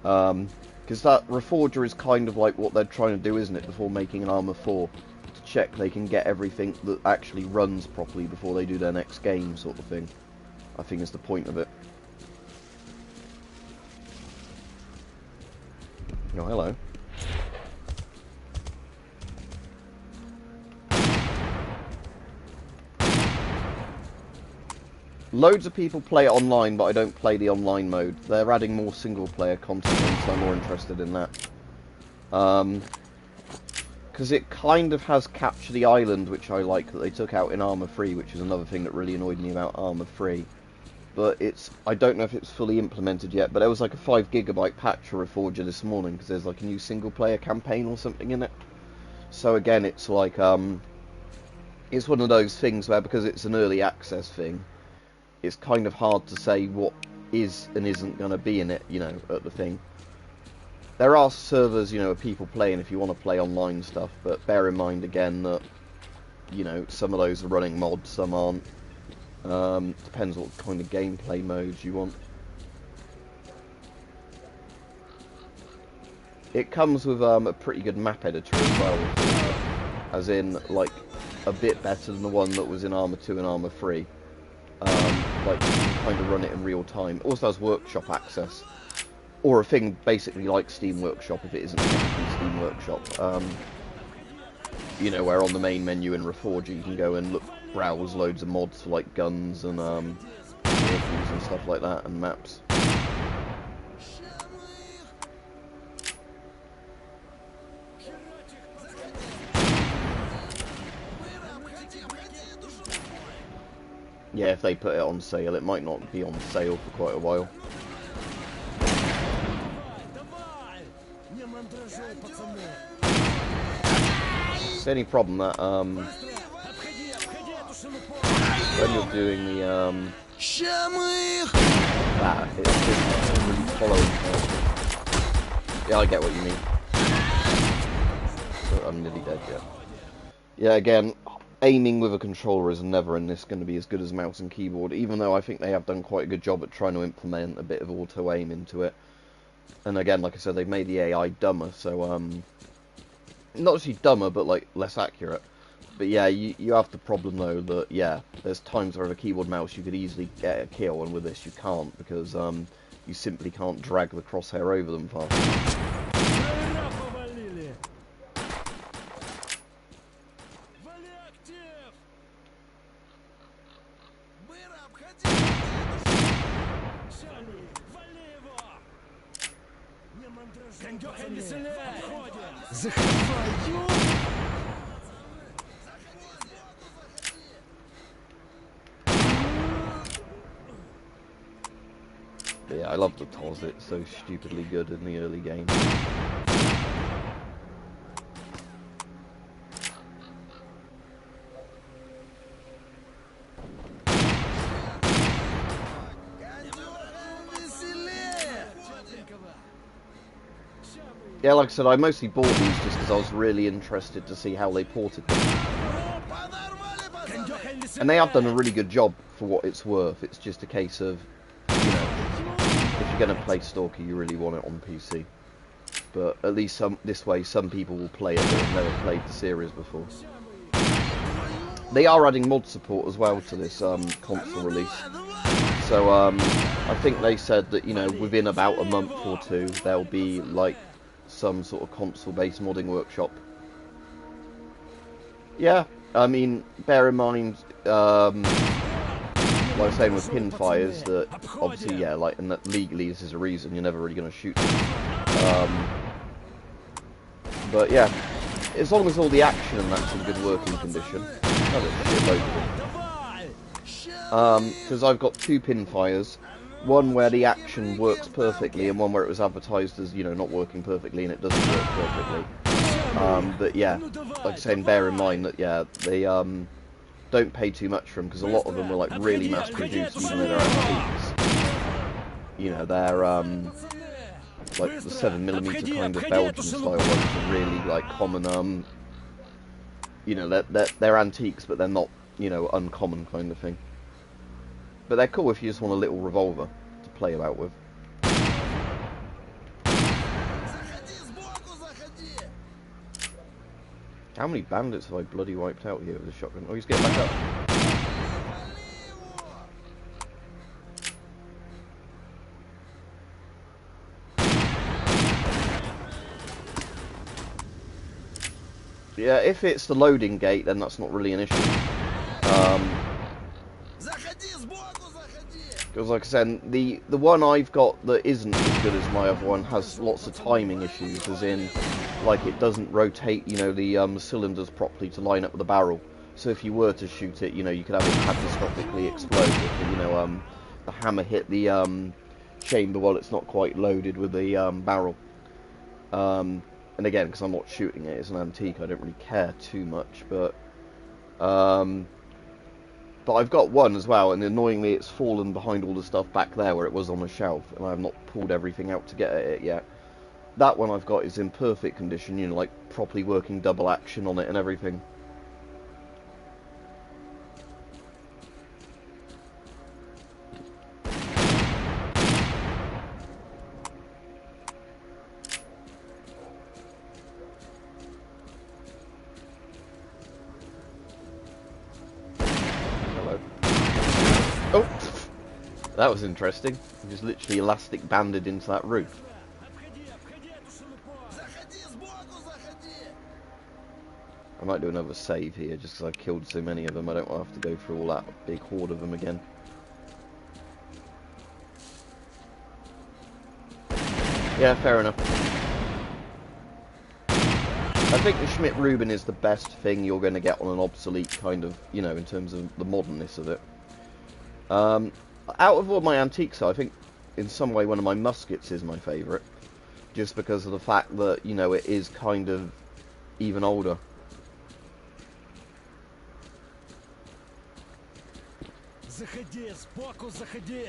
Because that Reforger is kind of like what they're trying to do, isn't it, before making an Armor 4? To check they can get everything that actually runs properly before they do their next game, sort of thing. I think is the point of it. Oh, hello. Loads of people play it online, but I don't play the online mode. They're adding more single-player content, so I'm more interested in that. Because it kind of has Capture the Island, which I like, that they took out in Armor 3, which is another thing that really annoyed me about Armor 3. But I don't know if it's fully implemented yet, but there was like a 5 GB patch for Reforger this morning, because there's like a new single-player campaign or something in it. So again, it's like, it's one of those things where, because it's an early access thing, it's kind of hard to say what is and isn't going to be in it, you know, at the thing. There are servers, you know, of people playing if you want to play online stuff, but bear in mind again that, you know, some of those are running mods, some aren't. Depends what kind of gameplay modes you want. It comes with a pretty good map editor as well, as in, like, a bit better than the one that was in Armor 2 and Armor 3. Like, you can kind of run it in real time. Also has workshop access. Or a thing basically like Steam Workshop, if it isn't technically Steam Workshop. You know, where on the main menu in Reforger you can go and browse loads of mods for like guns and vehicles and stuff like that, and maps. Yeah, if they put it on sale, it might not be on sale for quite a while. It's the only problem that when you're doing the that it's just really following. Yeah, I get what you mean. But I'm nearly dead yet. Yeah, again, aiming with a controller is never in this going to be as good as mouse and keyboard, even though I think they have done quite a good job at trying to implement a bit of auto-aim into it. And again, like I said, they've made the AI dumber, so, not actually dumber, but, like, less accurate. But yeah, you have the problem, though, that, yeah, there's times where with a keyboard mouse you could easily get a kill, and with this you can't, because, you simply can't drag the crosshair over them fast. But yeah, I love the TOS, it's so stupidly good in the early game. Yeah, like I said, I mostly bought these just because I was really interested to see how they ported them. And they have done a really good job for what it's worth. It's just a case of, you know, if you're going to play Stalker, you really want it on PC. But at least this way, some people will play it that have never played the series before. They are adding mod support as well to this console release. So I think they said that, you know, within about a month or two, there'll be, like, some sort of console-based modding workshop. Yeah, I mean, bear in mind, like I was saying with pinfires, that obviously, yeah, like, and that legally this is a reason you're never really going to shoot them. But yeah, as long as all the action and that's in good working condition, because I've got two pinfires. One where the action works perfectly, and one where it was advertised as, you know, not working perfectly, and it doesn't work perfectly. But yeah, like I said, bear in mind that, yeah, they don't pay too much for them, because a lot of them are, like, really mass-produced, even though they're antiques. You know, they're, like, the 7mm kind of Belgian-style ones are really, like, common, you know, they're antiques, but they're not, you know, uncommon kind of thing. But they're cool if you just want a little revolver to play about with. How many bandits have I bloody wiped out here with the shotgun? Oh, he's getting back up. Yeah, if it's the loading gate, then that's not really an issue. Because, like I said, the one I've got that isn't as good as my other one has lots of timing issues, as in, like, it doesn't rotate, you know, the cylinders properly to line up with the barrel. So if you were to shoot it, you know, you could have it catastrophically explode if, you know, the hammer hit the chamber while it's not quite loaded with the barrel. And again, because I'm not shooting it, it's an antique, I don't really care too much, but I've got one as well, and annoyingly it's fallen behind all the stuff back there where it was on a shelf, and I have not pulled everything out to get at it yet. That one I've got is in perfect condition, you know, like properly working double action on it and everything. That was interesting. He just literally elastic banded into that roof. I might do another save here just because I've killed so many of them. I don't want to have to go through all that big horde of them again. Yeah, fair enough. I think the Schmidt-Rubin is the best thing you're going to get on an obsolete kind of, you know, in terms of the modernness of it. Out of all my antiques, I think in some way one of my muskets is my favourite, just because of the fact that, you know, it is kind of even older. Заходи, сбоку заходи.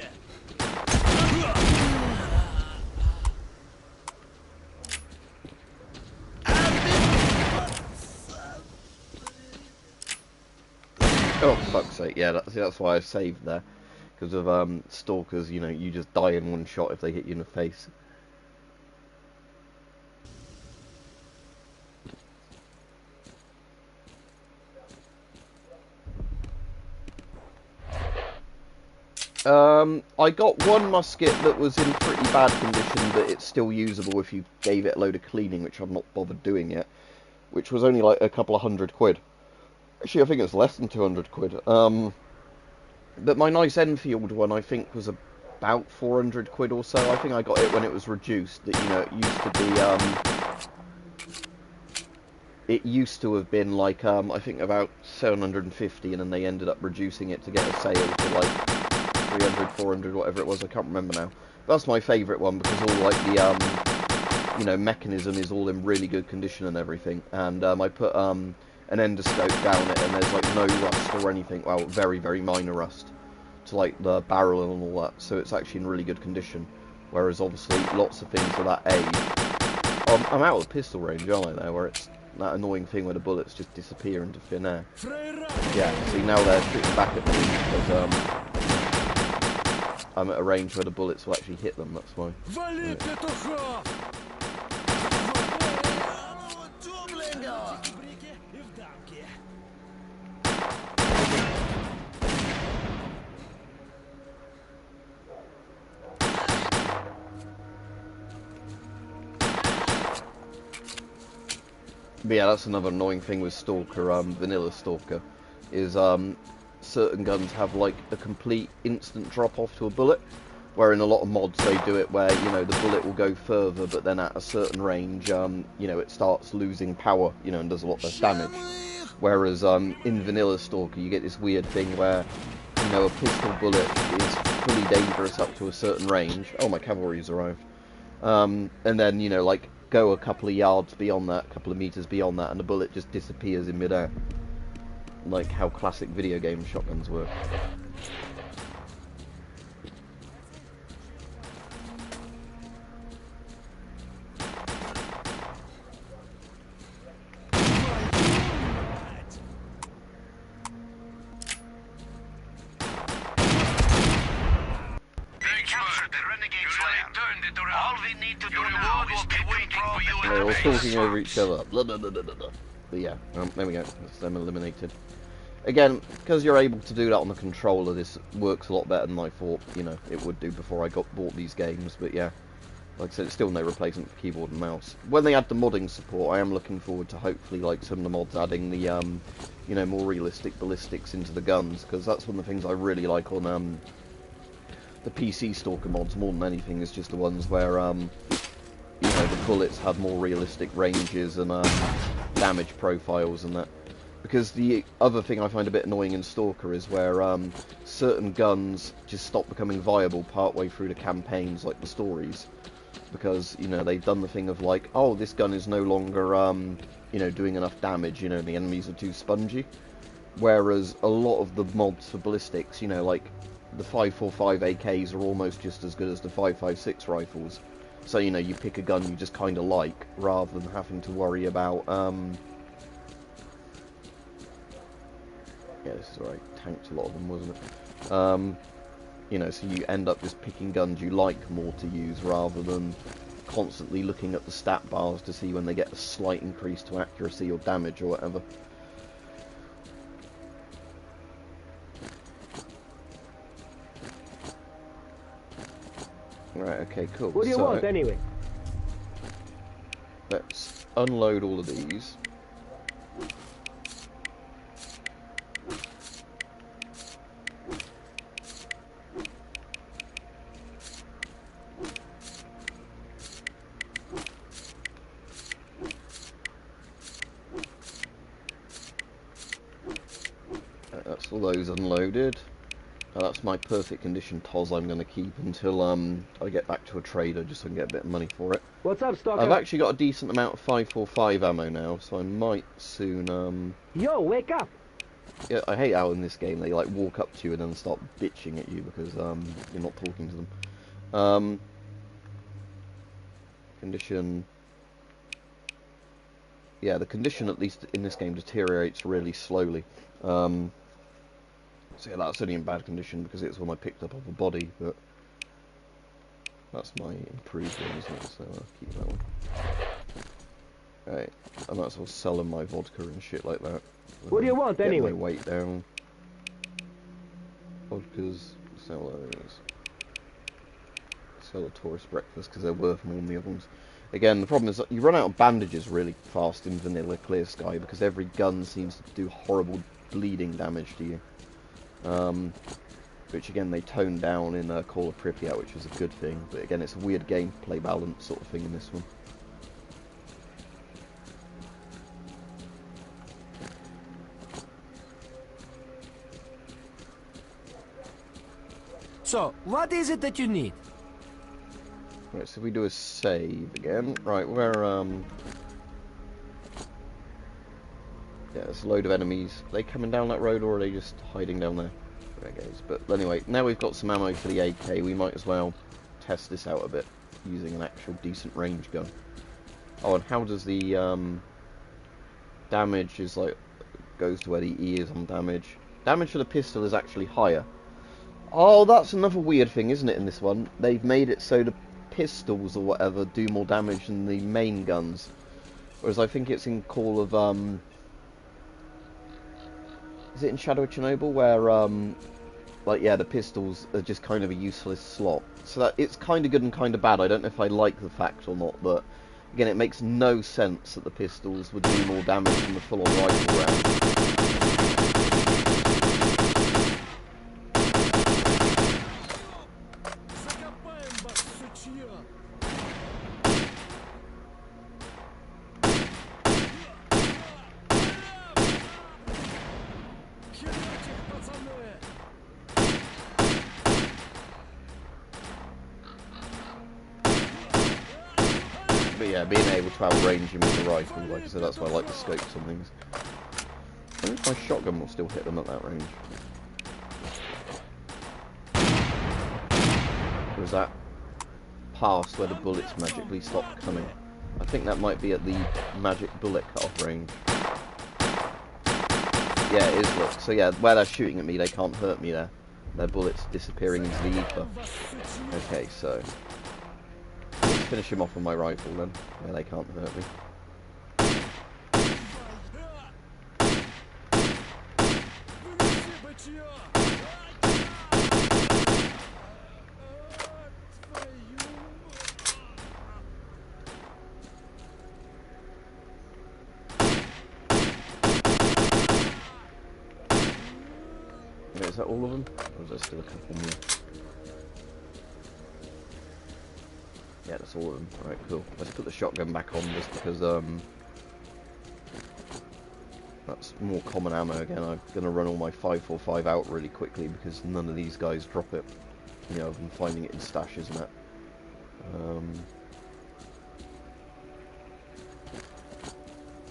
Oh, for fuck's sake, yeah, that's why I saved there. Because of stalkers, you know, you just die in one shot if they hit you in the face. I got one musket that was in pretty bad condition, but it's still usable if you gave it a load of cleaning, which I've not bothered doing yet. Which was only like a couple of £100. Actually, I think it's less than 200 quid. But my nice Enfield one, I think, was about 400 quid or so. I think I got it when it was reduced. That, you know, it used to be, it used to have been like, I think about 750, and then they ended up reducing it to get a sale to like 300, 400, whatever it was. I can't remember now. But that's my favourite one because all like the, you know, mechanism is all in really good condition and everything. And I put an endoscope down it, and there's like no rust or anything. Well, very, very minor rust to like the barrel and all that. So it's actually in really good condition. Whereas obviously lots of things of that age. I'm out of pistol range, aren't I? There, where it's that annoying thing where the bullets just disappear into thin air. Yeah. See, now they're shooting back at me because I'm at a range where the bullets will actually hit them. That's why. Yeah. But yeah, that's another annoying thing with Stalker, vanilla Stalker, is certain guns have like a complete instant drop off to a bullet, where in a lot of mods they do it where, you know, the bullet will go further, but then at a certain range, you know, it starts losing power, you know, and does a lot less damage. Whereas in vanilla Stalker you get this weird thing where, you know, a pistol bullet is fully dangerous up to a certain range. Oh, my cavalry's arrived. And then, you know, like, go a couple of yards beyond that, a couple of meters beyond that, and the bullet just disappears in midair. Like how classic video game shotguns work. They're all talking over each other. Blah, blah, blah, blah, blah. But yeah, there we go. That's them eliminated. Again, because you're able to do that on the controller, this works a lot better than I thought, you know, it would do before I bought these games. But yeah, like I said, it's still no replacement for keyboard and mouse. When they add the modding support, I am looking forward to hopefully like some of the mods adding the, you know, more realistic ballistics into the guns, because that's one of the things I really like on the PC Stalker mods more than anything, is just the ones where you know, the bullets have more realistic ranges and damage profiles and that. Because the other thing I find a bit annoying in Stalker is where certain guns just stop becoming viable partway through the campaigns, like the stories. Because, you know, they've done the thing of like, oh, this gun is no longer, you know, doing enough damage, you know, the enemies are too spongy. Whereas a lot of the mods for ballistics, you know, like the 545 AKs are almost just as good as the 556 rifles. So, you know, you pick a gun you just kind of like, rather than having to worry about, yeah, this is right, tanked a lot of them, wasn't it? You know, so you end up just picking guns you like more to use, rather than constantly looking at the stat bars to see when they get a slight increase to accuracy or damage or whatever. Right, okay, cool. What do you want, anyway? Let's unload all of these. That's all those unloaded. That's my perfect condition TOS I'm going to keep until I get back to a trader, just so I can get a bit of money for it. What's up, Stalker? I've actually got a decent amount of 545 ammo now, so I might soon Yo, wake up! Yeah, I hate how in this game they like walk up to you and then start bitching at you because you're not talking to them. Condition. Yeah, the condition at least in this game deteriorates really slowly. So yeah, that's only in bad condition because it's one I picked up off a body, but that's my improved one, isn't it? So I'll keep that one. Right, I might as well sell them my vodka and shit like that. What do you want anyway? Get my weight down. Vodkas, sell those. Sell a tourist breakfast because they're worth more than the other ones. Again, the problem is that you run out of bandages really fast in vanilla Clear Sky because every gun seems to do horrible bleeding damage to you. Which again they toned down in Call of Pripyat, which was a good thing. But again, it's a weird gameplay balance sort of thing in this one. So, what is it that you need? Right, so we do a save again. Right, we're yeah, there's a load of enemies. Are they coming down that road or are they just hiding down there? There it goes. But anyway, now we've got some ammo for the AK, we might as well test this out a bit using an actual decent range gun. Oh, and how does the damage is like goes to where the E is on damage. Damage for the pistol is actually higher. Oh, that's another weird thing, isn't it, in this one? They've made it so the pistols or whatever do more damage than the main guns. Whereas I think it's in Call of, is it in Shadow of Chernobyl where, like, yeah, the pistols are just kind of a useless slot. So that it's kind of good and kind of bad. I don't know if I like the fact or not, but again, it makes no sense that the pistols would do more damage than the full-on rifle round. But yeah, being able to outrange him with the rifle, like I said, that's why I like the scopes on things. I think my shotgun will still hit them at that range. Or is that past where the bullets magically stop coming? I think that might be at the magic bullet cut-off range. Yeah, it is, look. So yeah, where they're shooting at me, they can't hurt me there. Their bullets disappearing into the ether. Okay, so let's finish him off with my rifle then, where they can't hurt me. Is that all of them? Or is there still a couple more? Yeah, that's all of them. Alright, cool. Let's put the shotgun back on just because that's more common ammo again. I'm going to run all my 545 out really quickly because none of these guys drop it. You know, I've been finding it in stashes and that.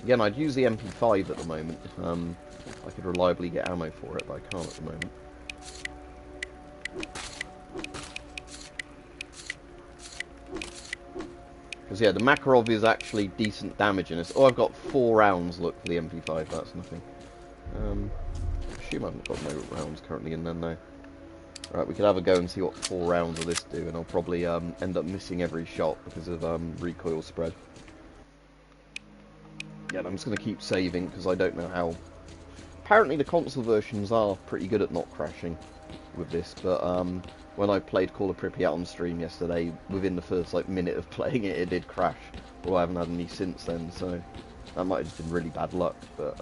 Again, I'd use the MP5 at the moment if I could reliably get ammo for it, but I can't at the moment. Because yeah, the Makarov is actually decent damage in this. Oh, I've got 4 rounds, look, for the MP5, that's nothing. I assume I haven't got no rounds currently in there, no. Right, we could have a go and see what 4 rounds of this do, and I'll probably end up missing every shot because of recoil spread. Yeah, I'm just going to keep saving because I don't know how. Apparently the console versions are pretty good at not crashing with this, but when I played Call of Pripyat on stream yesterday, within the first like minute of playing it, it did crash. Well, I haven't had any since then, so that might have just been really bad luck. But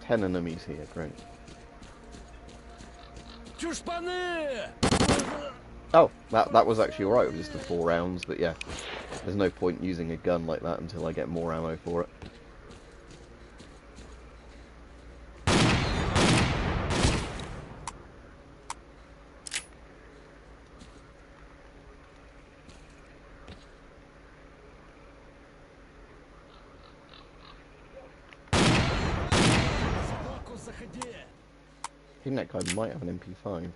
10 enemies here, great. Oh, that was actually alright with just the 4 rounds, but yeah, there's no point using a gun like that until I get more ammo for it. think that guy might have an MP5.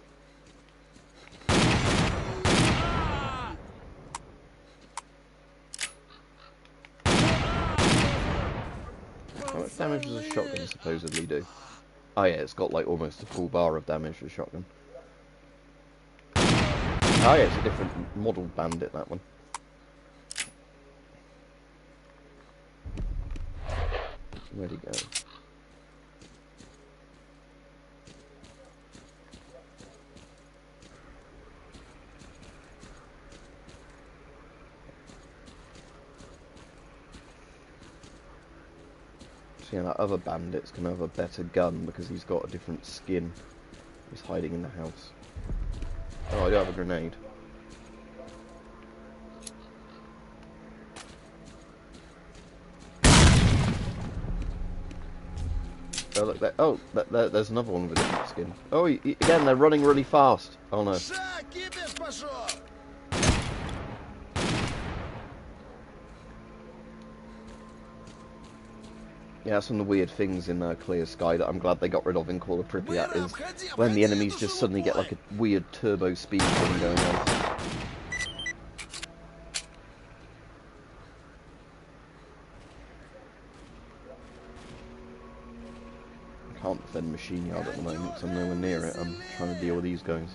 How much damage does a shotgun supposedly do? Oh yeah, it's got like almost a full bar of damage for a shotgun. Oh yeah, it's a different model bandit, that one. Where'd he go? So yeah, that other bandit's gonna have a better gun because he's got a different skin. He's hiding in the house. Oh, I do have a grenade. Oh look, there's another one with a different skin. Oh, again, they're running really fast. Oh no. Yeah, that's one of the weird things in Clear Sky that I'm glad they got rid of in Call of Pripyat is when the enemies just suddenly get like a weird turbo speed thing going on. I can't defend Machine Yard at the moment because I'm nowhere near it. I'm trying to deal with these guys.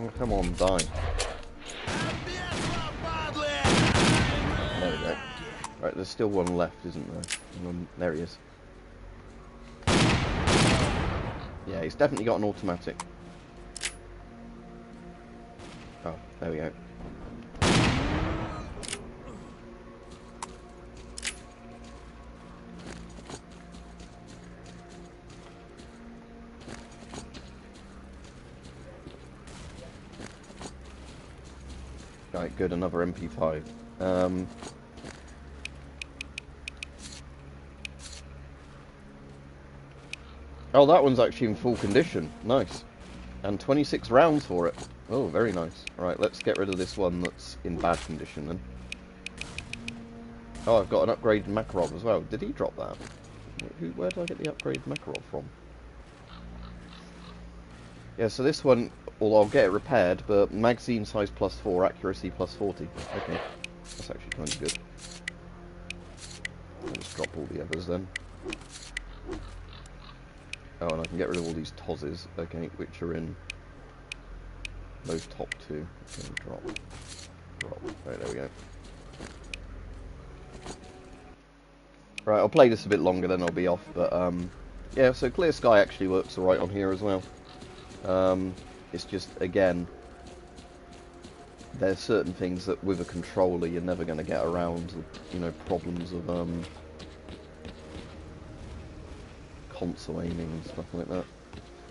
Oh, come on, die. There we go. Right, there's still one left, isn't there? There he is. Yeah, he's definitely got an automatic. Oh, there we go. Right, good, another MP5. Oh, that one's actually in full condition. Nice. And 26 rounds for it. Oh, very nice. Right, let's get rid of this one that's in bad condition then. Oh, I've got an upgraded Makarov as well. Did he drop that? Where did I get the upgraded Makarov from? Yeah, so this one, well, I'll get it repaired, but magazine size +4, accuracy +40. Okay, that's actually kind of good. I'll just drop all the others then. Oh, and I can get rid of all these Tozes, okay, which are in those top two. Okay, drop. Right, there we go. Right, I'll play this a bit longer, then I'll be off, but, yeah, so Clear Sky actually works alright on here as well. It's just, again, there's certain things that with a controller you're never going to get around, you know, problems of console aiming and stuff like that.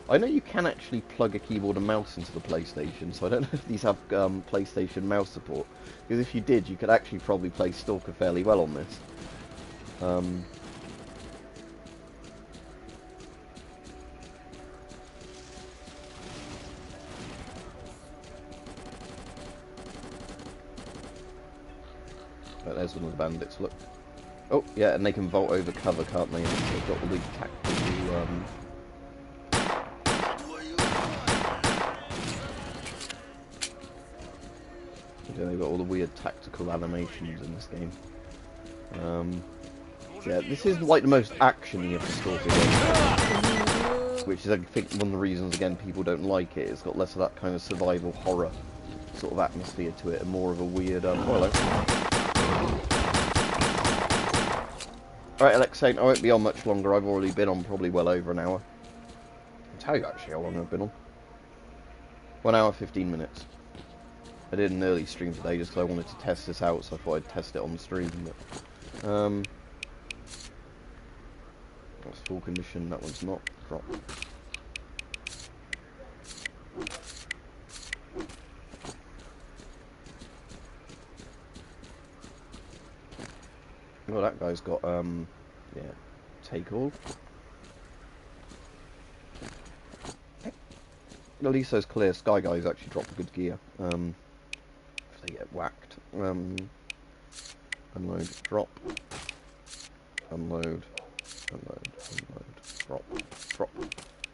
I know you can actually plug a keyboard and mouse into the PlayStation, so I don't know if these have PlayStation mouse support, because if you did, you could actually probably play Stalker fairly well on this. But there's one of the bandits, look. Oh, yeah, and they can vault over cover, can't they? And they've got all these tactical, yeah, they've got all the weird tactical animations in this game. Yeah, this is like the most action-y of the Stalker games, which is, I think, one of the reasons, again, people don't like it. It's got less of that kind of survival horror sort of atmosphere to it, and more of a weird, hello. Alright, Alexei, I won't be on much longer. I've already been on probably well over an hour. I'll tell you actually how long I've been on. 1 hour, 15 minutes. I did an early stream today just because I wanted to test this out, so I thought I'd test it on the stream. But, that's full condition, that one's not. Drop. Well, that guy's got, yeah, take all. At least those Clear Sky guys actually dropped good gear. They get whacked. Unload, drop. Unload, unload, unload, drop, drop.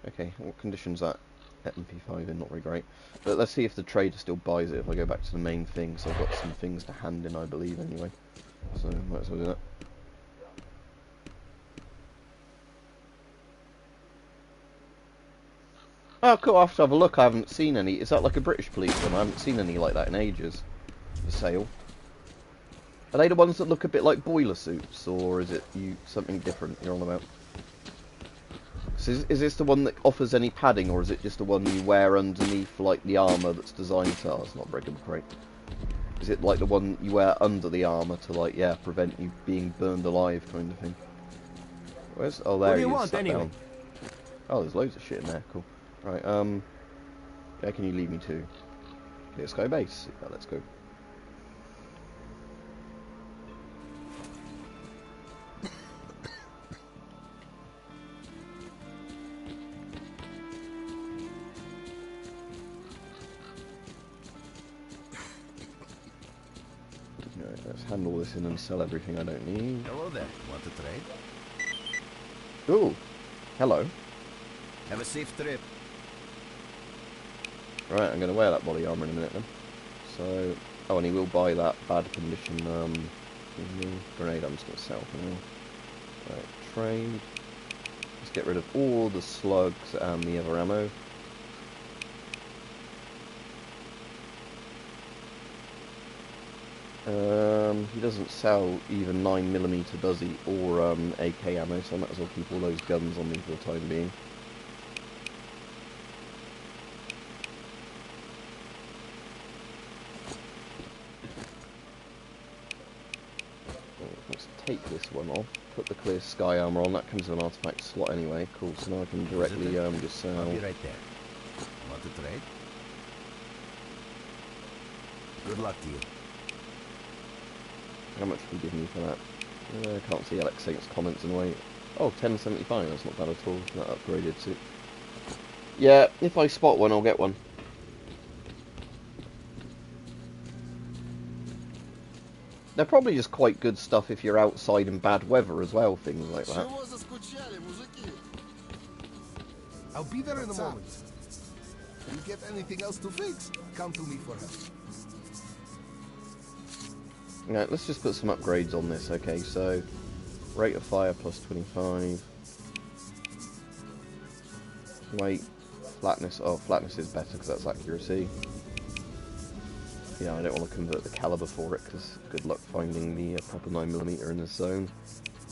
Okay, what condition's that? MP5 in, not very great. But let's see if the trader still buys it if I go back to the main thing, so I've got some things to hand in, I believe, anyway. So, might as well do that. Oh, cool, I'll have to have a look. I haven't seen any. Is that like a British police one? I haven't seen any like that in ages. For sale. Are they the ones that look a bit like boiler suits, or is it something different you're on about? So is this the one that offers any padding, or is it just the one you wear underneath, like, the armour that's designed to... Oh, it's not a breakable crate. Is it, like, the one you wear under the armour to, like, yeah, prevent you being burned alive kind of thing? Where's... Oh, there he is, sat down. Oh, there's loads of shit in there, cool. Right, where can you lead me to? Clear Sky Base. Yeah, let's go. Let's handle this in and sell everything I don't need. Hello there. Want to trade? Ooh. Hello. Have a safe trip. Right, I'm going to wear that body armour in a minute then. So... Oh, and he will buy that bad condition, grenade I'm just going to sell for now. Right, trade. Let's get rid of all the slugs and the other ammo. He doesn't sell even 9mm, does he, or AK ammo, so I might as well keep all those guns on me for the time being. Let's take this one off, put the clear sky armor on, that comes with an artifact slot anyway. Cool, so now I can directly just sell. I'll be right there. Want to trade? Good luck to you. How much would you give me for that? I can't see Alex Saint's comments in a way. Oh, 1075, that's not bad at all. That upgraded to... Yeah, if I spot one, I'll get one. They're probably just quite good stuff if you're outside in bad weather as well, things like that. I'll be there in a moment. You get anything else to fix? Come to me for help. Right, let's just put some upgrades on this. Okay, so rate of fire plus 25. Weight, flatness. Oh, flatness is better because that's accuracy. Yeah, I don't want to convert the caliber for it because good luck finding the proper 9mm in this zone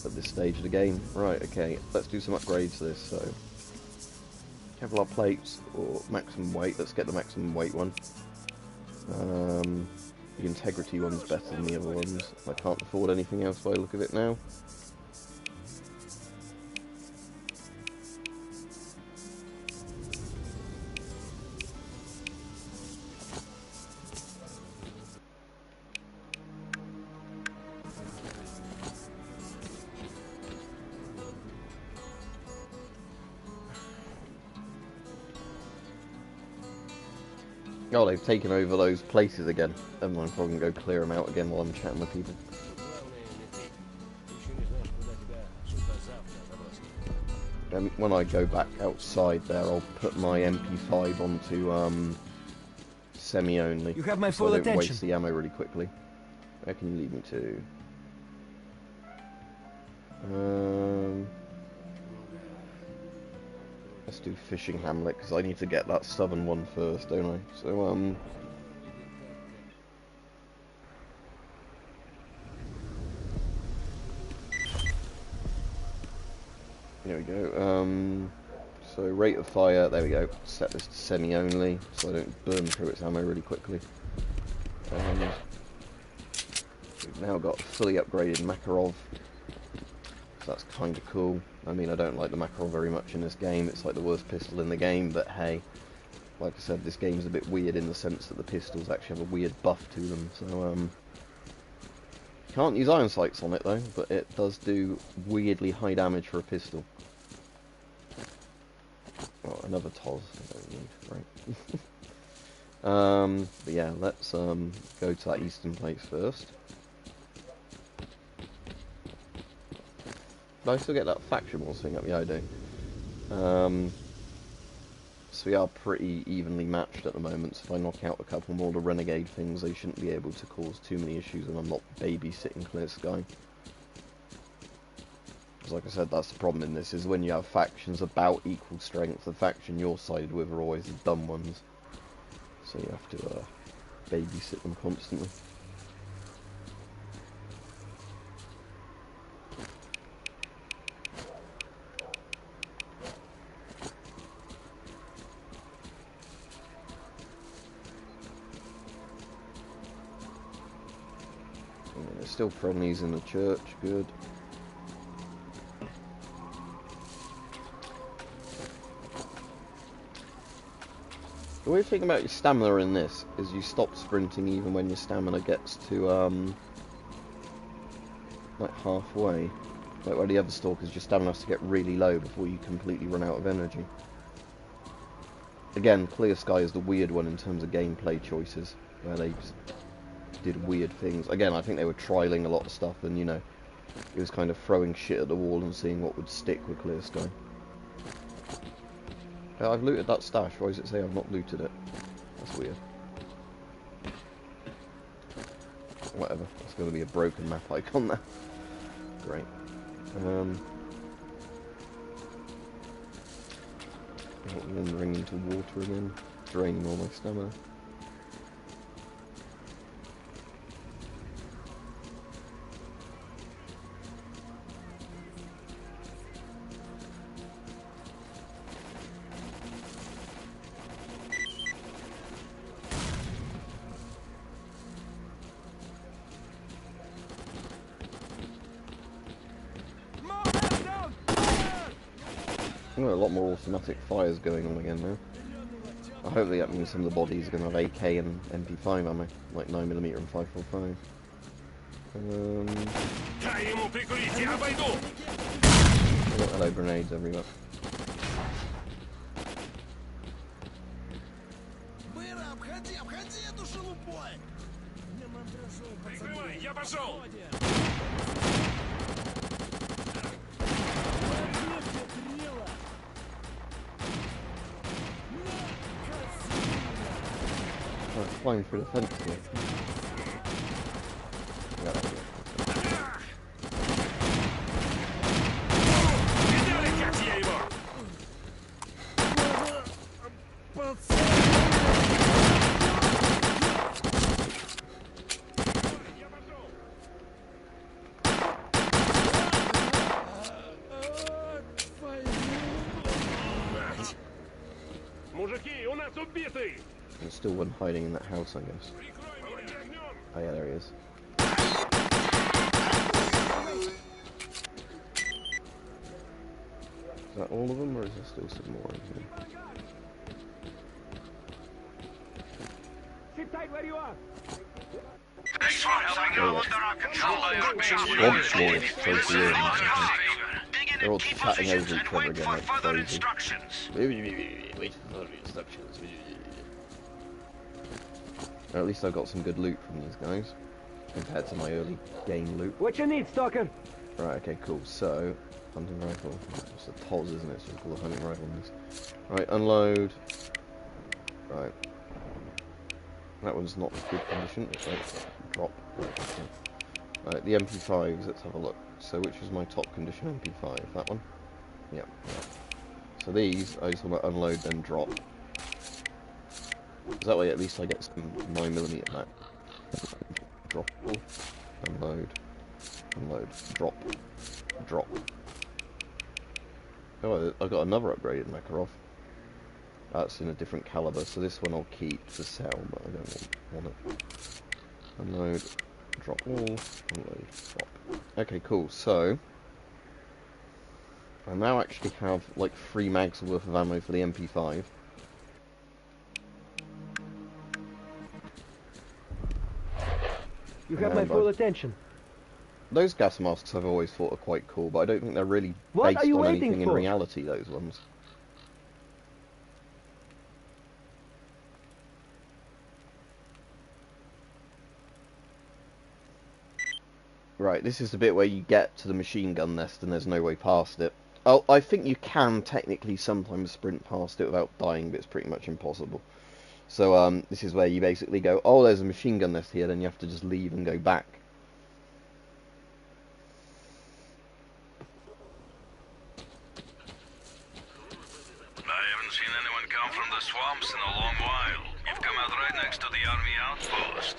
at this stage of the game. Right, okay, let's do some upgrades to this. So Kevlar plates or maximum weight. Let's get the maximum weight one. The integrity one's better than the other ones. I can't afford anything else by the look of it now. Oh, they've taken over those places again. Never mind, probably go clear them out again while I'm chatting with people. When I go back outside there, I'll put my MP5 onto semi-only. You have my so full I don't attention. waste the ammo really quickly. Where can you lead me to? Let's do Fishing Hamlet, because I need to get that southern one first, don't I? So, there we go. So rate of fire, there we go. Set this to semi-only, so I don't burn through its ammo really quickly. We've now got fully upgraded Makarov. So that's kind of cool. I mean, I don't like the Makarov very much in this game. It's like the worst pistol in the game, but hey, like I said, this game's a bit weird in the sense that the pistols actually have a weird buff to them. So, can't use iron sights on it though, but it does do weirdly high damage for a pistol. Oh, another TOS. I don't need, But yeah, let's go to that eastern place first. Do I still get that faction wars thing up? Yeah, I do. So we are pretty evenly matched at the moment, so if I knock out a couple more of the renegade things, they shouldn't be able to cause too many issues, and I'm not babysitting Clear Sky. Because like I said, that's the problem in this, is when you have factions about equal strength, the faction you're sided with are always the dumb ones. So you have to babysit them constantly. There's still friendlies in the church, good. The weird thing about your stamina in this is you stop sprinting even when your stamina gets to, like halfway. Like where the other stalkers, your stamina has to get really low before you completely run out of energy. Again, Clear Sky is the weird one in terms of gameplay choices, where they just did weird things. Again, I think they were trialing a lot of stuff, and you know, it was kind of throwing shit at the wall and seeing what would stick with Clear Sky. I've looted that stash. Why does it say I've not looted it? That's weird. Whatever. It's going to be a broken map icon there. Great. Wandering into water again. Draining all my stamina. Oh, a lot more automatic fires going on again now. I hope that means some of the bodies are going to have AK and MP5 ammo, like 9mm and 545. Hello, grenades everywhere. Flying through the fence here. Yeah, there we go. There's still one hiding in that house, I guess. Oh yeah, there he is. Is that all of them, or is there still some more in here? Sit tight where you are. They're all chatting over each other again like crazy. Wait for instructions. Or at least I got some good loot from these guys, compared to my early game loot. What you need, Stalker? Right, okay, cool. So, hunting rifle. It's a TOS, isn't it? So we'll call the hunting rifle on this. Right, unload. Right. That one's not in good condition. Right, drop. Right, the MP5s, let's have a look. So which is my top condition MP5? That one? Yeah. So these, I just want to unload then drop. Because that way at least I get some 9mm back. Drop. Unload. Unload. Drop. Drop. Oh, I got another upgraded Makarov. That's in a different caliber, so this one I'll keep to sell, but I don't want it. Unload. Drop all. Unload. Drop. Okay, cool. So I now actually have like 3 mags worth of ammo for the MP5. You have my full attention. Those gas masks I've always thought are quite cool, but I don't think they're really based on anything in reality, those ones. Right, this is the bit where you get to the machine gun nest and there's no way past it. Oh, I think you can technically sometimes sprint past it without dying, but it's pretty much impossible. So this is where you basically go, oh, there's a machine gun nest here, then you have to just leave and go back. I haven't seen anyone come from the swamps in a long while. You've come out right next to the army outpost.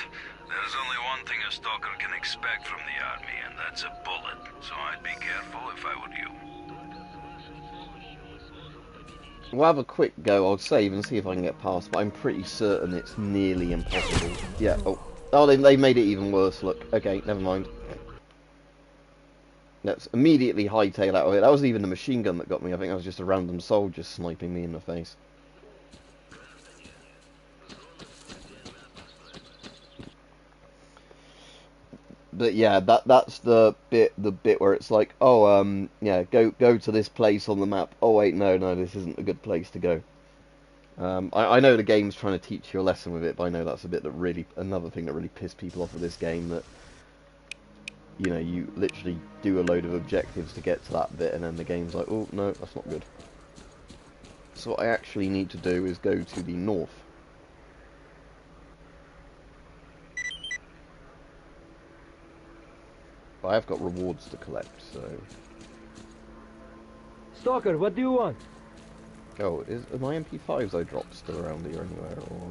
There's only one thing a stalker can expect from the army, and that's a bullet. So I'd be careful if I were you. We'll have a quick go. I'll save and see if I can get past, but I'm pretty certain it's nearly impossible. Yeah, oh, they made it even worse, look. Okay, never mind. Let's immediately hightail out of it. That wasn't even the machine gun that got me. I think that was just a random soldier sniping me in the face. But yeah, that's the bit where it's like, oh, yeah, go to this place on the map. Oh wait, no, this isn't a good place to go. I know the game's trying to teach you a lesson with it, but I know that's a bit that really, another thing that really pissed people off with this game, that, you know, you literally do a load of objectives to get to that bit, and then the game's like, oh no, that's not good. So what I actually need to do is go to the north. I have got rewards to collect, so... Stalker, what do you want? Oh, are my MP5s I dropped still around here anywhere, or...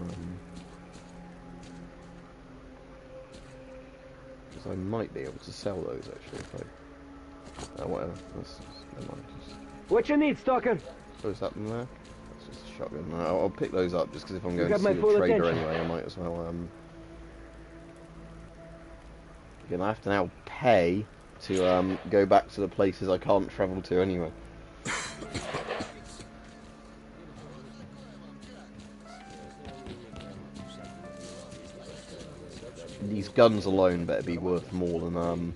Because I might be able to sell those, actually, if I... Oh, whatever. Never mind. What you need, Stalker? Oh, is that in there? That's just a shotgun. I'll pick those up, just because if I'm going to got my see a full trader attention. anyway, I might as well, Again, I have to now pay to go back to the places I can't travel to anyway. These guns alone better be worth more than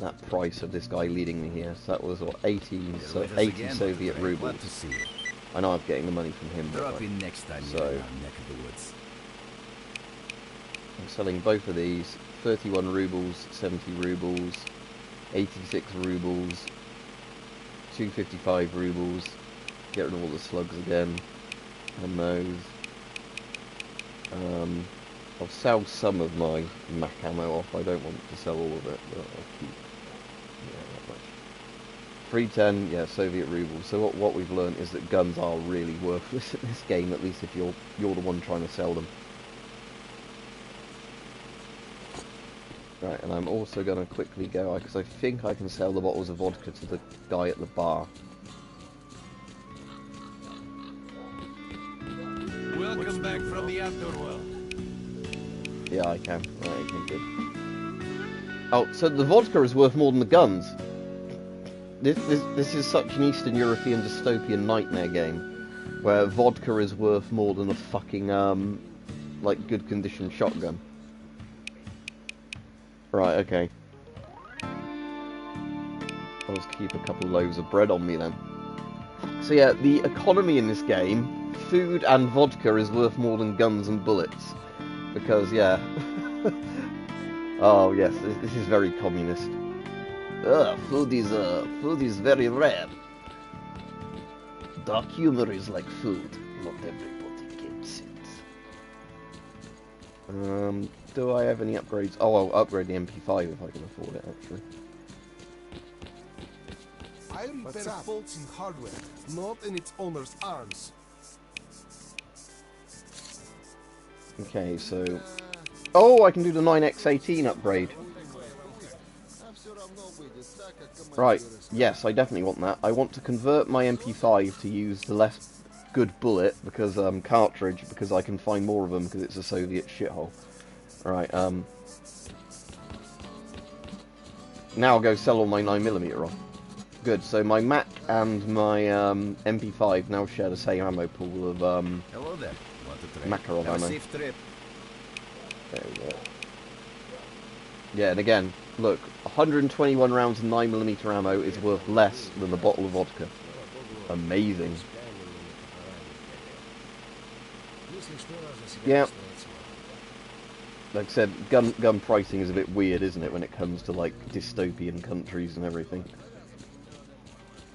that price of this guy leading me here. So that was what, 80 Soviet rubles. I know I'm getting the money from him. Drop in next time you're in our neck of the woods. I'm selling both of these. 31 rubles, 70 rubles, 86 rubles, 255 rubles. Get rid of all the slugs again. And those. I'll sell some of my Mac ammo off. I don't want to sell all of it, but I'll keep, yeah, that much. 310, yeah, Soviet rubles. So what we've learned is that guns are really worthless in this game, at least if you're the one trying to sell them. Right, and I'm also going to quickly go, because I think I can sell the bottles of vodka to the guy at the bar. Welcome back from the afterworld. Yeah, I can. Right, okay, good. Oh, so the vodka is worth more than the guns. This is such an Eastern European dystopian nightmare game, where vodka is worth more than a fucking, like, good condition shotgun. Right, okay. I'll just keep a couple loaves of bread on me then. So yeah, the economy in this game, food and vodka is worth more than guns and bullets. Because, yeah. Oh yes, this is very communist. Food is very rare. Dark humor is like food. Not everybody gets it. Do I have any upgrades? Oh, I'll upgrade the MP5 if I can afford it, actually. I repair faults in hardware, not in its owner's arms. Okay, so... Oh, I can do the 9x18 upgrade. Right, yes, I definitely want that. I want to convert my MP5 to use the less good bullet, because, cartridge, because I can find more of them, because it's a Soviet shithole. Right, now I'll go sell all my 9mm off. Good, so my Mac and my MP5 now share the same ammo pool of Hello there. Makarov Have a ammo. safe trip. There we go. Yeah, and again, look, 121 rounds of 9mm ammo is worth less than the bottle of vodka. Amazing. Yeah. Like I said, gun pricing is a bit weird, isn't it, when it comes to like dystopian countries and everything.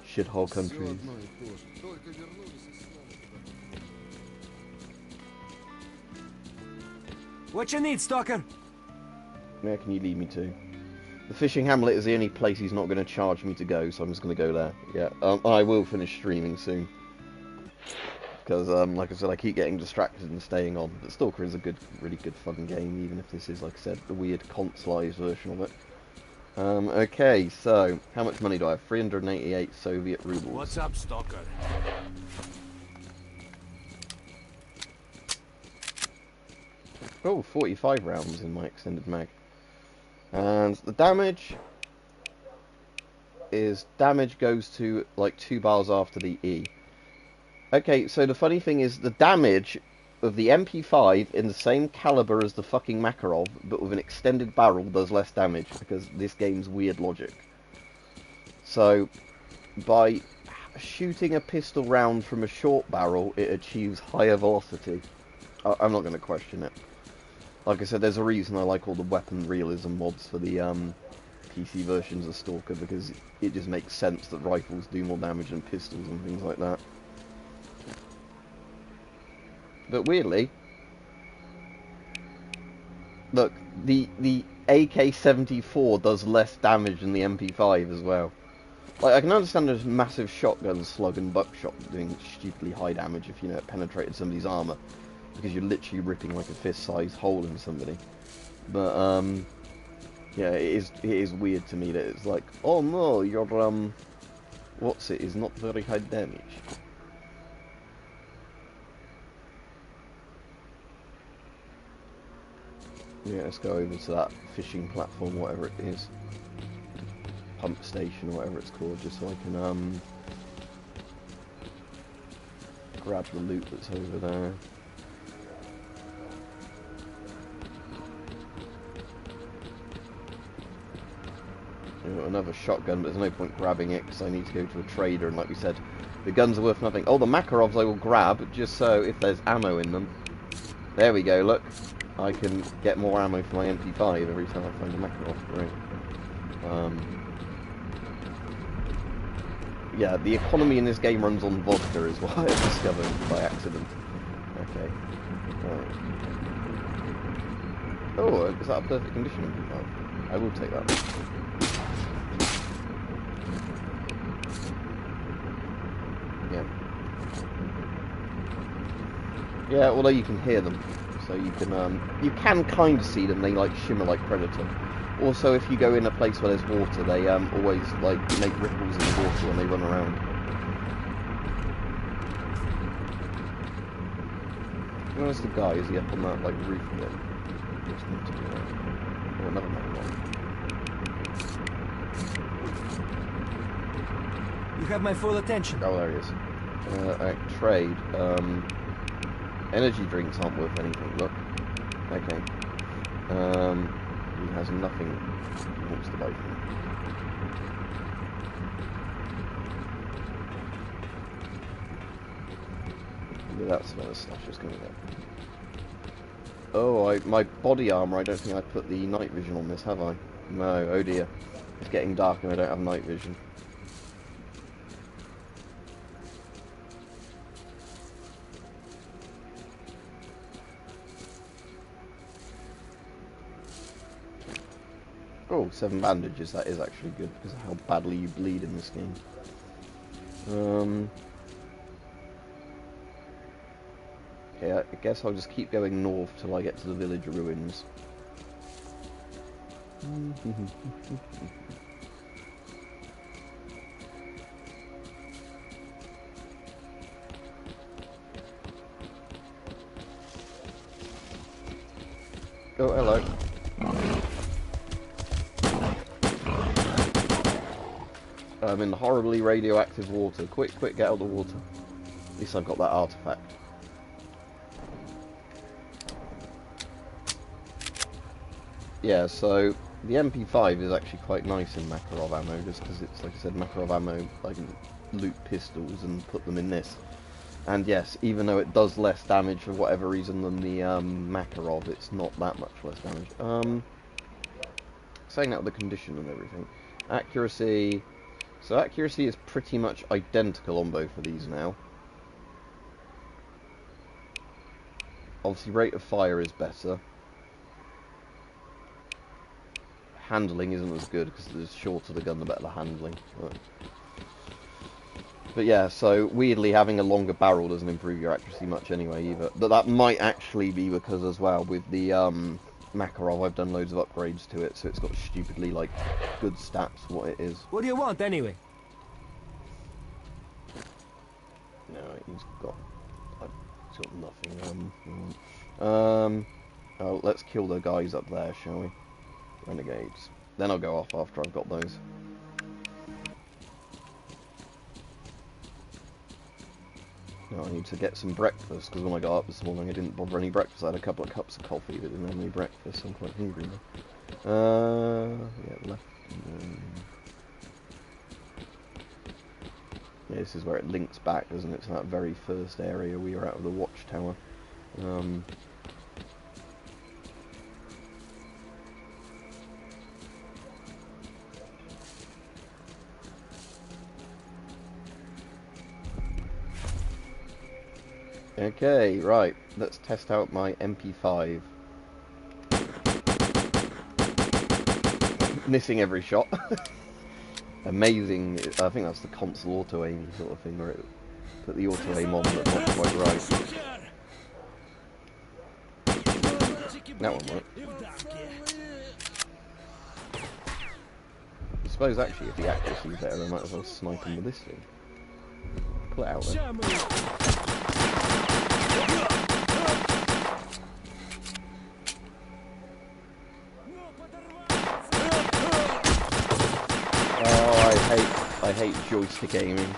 Shithole countries. What you need, Stalker? Where can you lead me to? The fishing hamlet is the only place he's not going to charge me to go, so I'm just going to go there. Yeah, I will finish streaming soon. Because, like I said, I keep getting distracted and staying on. But Stalker is a good, really good fun game, even if this is, like I said, the weird consolised version of it. Okay, so, how much money do I have? 388 Soviet rubles. What's up, Stalker? Oh, 45 rounds in my extended mag. And the damage goes to like 2 bars after the E. Okay, so the funny thing is the damage of the MP5 in the same caliber as the fucking Makarov, but with an extended barrel, does less damage because this game's weird logic. So, by shooting a pistol round from a short barrel, it achieves higher velocity. I'm not going to question it. Like I said, there's a reason I like all the weapon realism mods for the PC versions of Stalker, because it just makes sense that rifles do more damage than pistols and things like that. But weirdly, look, the AK-74 does less damage than the MP5 as well. Like, I can understand there's massive shotgun slug and buckshot doing stupidly high damage if, you know, it penetrated somebody's armour, because you're literally ripping like a fist-sized hole in somebody. But yeah, it is weird to me that it's like, oh no, your what's it is not very high damage. Yeah, let's go over to that fishing platform, whatever it is, pump station or whatever it's called, just so I can grab the loot that's over there. Another shotgun, but there's no point grabbing it because I need to go to a trader, and like we said, the guns are worth nothing. Oh, the Makarovs I will grab, just so if there's ammo in them. There we go, look. I can get more ammo for my MP5 every time I find a Makarov. Great. Yeah, the economy in this game runs on vodka is what I discovered by accident. Okay. Right. Oh, is that a perfect condition? Oh, I will take that. Yeah, although you can hear them, so you can kind of see them. They like shimmer like Predator. Also, if you go in a place where there's water, they always like make ripples in the water when they run around. Where's the guy? Is he up on that like roof bit? Oh, another man. You have my full attention. Oh, there he is. Trade. Energy drinks aren't worth anything, look. Okay. He has nothing he wants to buy from me. Yeah, that's where the stash is going to go. Oh, my body armor, I don't think I put the night vision on this, have I? No, oh dear. It's getting dark and I don't have night vision. Oh, 7 bandages, that is actually good because of how badly you bleed in this game. Okay, I guess I'll just keep going north till I get to the village ruins. Oh, hello. I'm in horribly radioactive water. Quick, get out of the water. At least I've got that artifact. Yeah, so the MP5 is actually quite nice in Makarov ammo, just because it's, like I said, Makarov ammo, I can loot pistols and put them in this. And yes, even though it does less damage for whatever reason than the Makarov, it's not that much less damage. Saying that with the condition and everything. Accuracy... So accuracy is pretty much identical on both of these now. Obviously rate of fire is better. Handling isn't as good, because the shorter the gun, the better the handling. But yeah, so weirdly having a longer barrel doesn't improve your accuracy much anyway either. But that might actually be because as well, with the Makarov, I've done loads of upgrades to it, so it's got stupidly, like, good stats for what it is. What do you want, anyway? No, he's got nothing. Oh, let's kill the guys up there, shall we? Renegades. Then I'll go off after I've got those. Now I need to get some breakfast, because when I got up this morning I didn't bother any breakfast. I had a couple of cups of coffee, but didn't have any breakfast, so I'm quite hungry now. Yeah, left. Yeah, this is where it links back, doesn't it, to that very first area we were out of the watchtower. Okay, right, let's test out my MP5. Missing every shot. Amazing. I think that's the console auto-aim sort of thing, where it put the auto-aim on, but not quite right. That one worked. I suppose actually if the accuracy is better, I might as well snipe him with this thing. Pull it out there. I hate joystick aiming.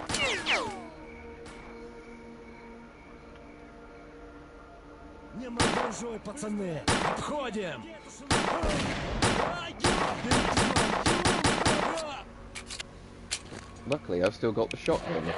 Luckily, I've still got the shotgun.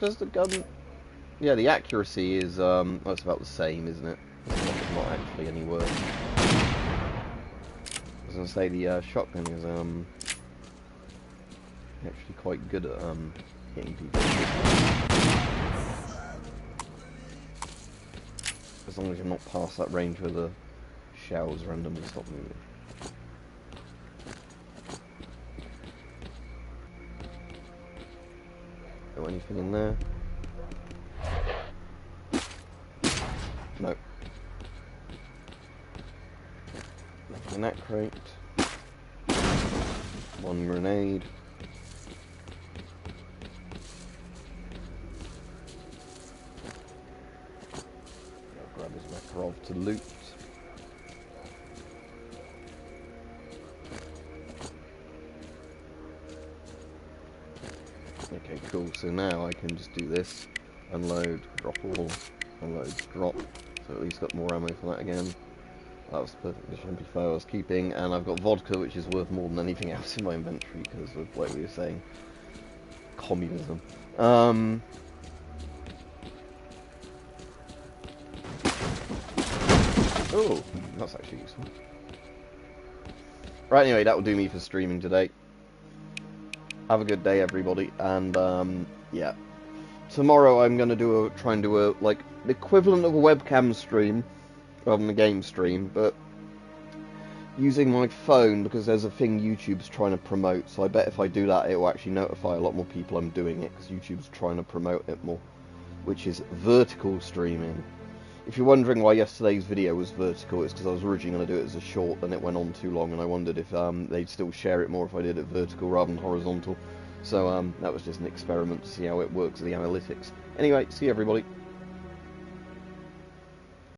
Does the gun... Yeah, the accuracy is, well, it's about the same, isn't it? It's not actually any worse. I was going to say, the shotgun is, actually quite good at, hitting people. As long as you're not past that range where the shells randomly stop moving. Anything in there? No. Nothing in that crate. One grenade. I'll grab his Makarov to loot. Okay, cool. So now I can just do this. Unload, drop all, unload, drop. So at least got more ammo for that again. That was the perfect MP5 I was keeping. And I've got vodka, which is worth more than anything else in my inventory because of what we were saying. Communism. Oh, that's actually useful. Right, anyway, that will do me for streaming today. Have a good day, everybody, and yeah. Tomorrow I'm gonna try and do a like the equivalent of a webcam stream rather than a game stream, but using my phone because there's a thing YouTube's trying to promote. So I bet if I do that, it will actually notify a lot more people I'm doing it because YouTube's trying to promote it more, which is vertical streaming. If you're wondering why yesterday's video was vertical, it's because I was originally going to do it as a short, and it went on too long, and I wondered if they'd still share it more if I did it vertical rather than horizontal. So that was just an experiment to see how it works with the analytics. Anyway, see you everybody.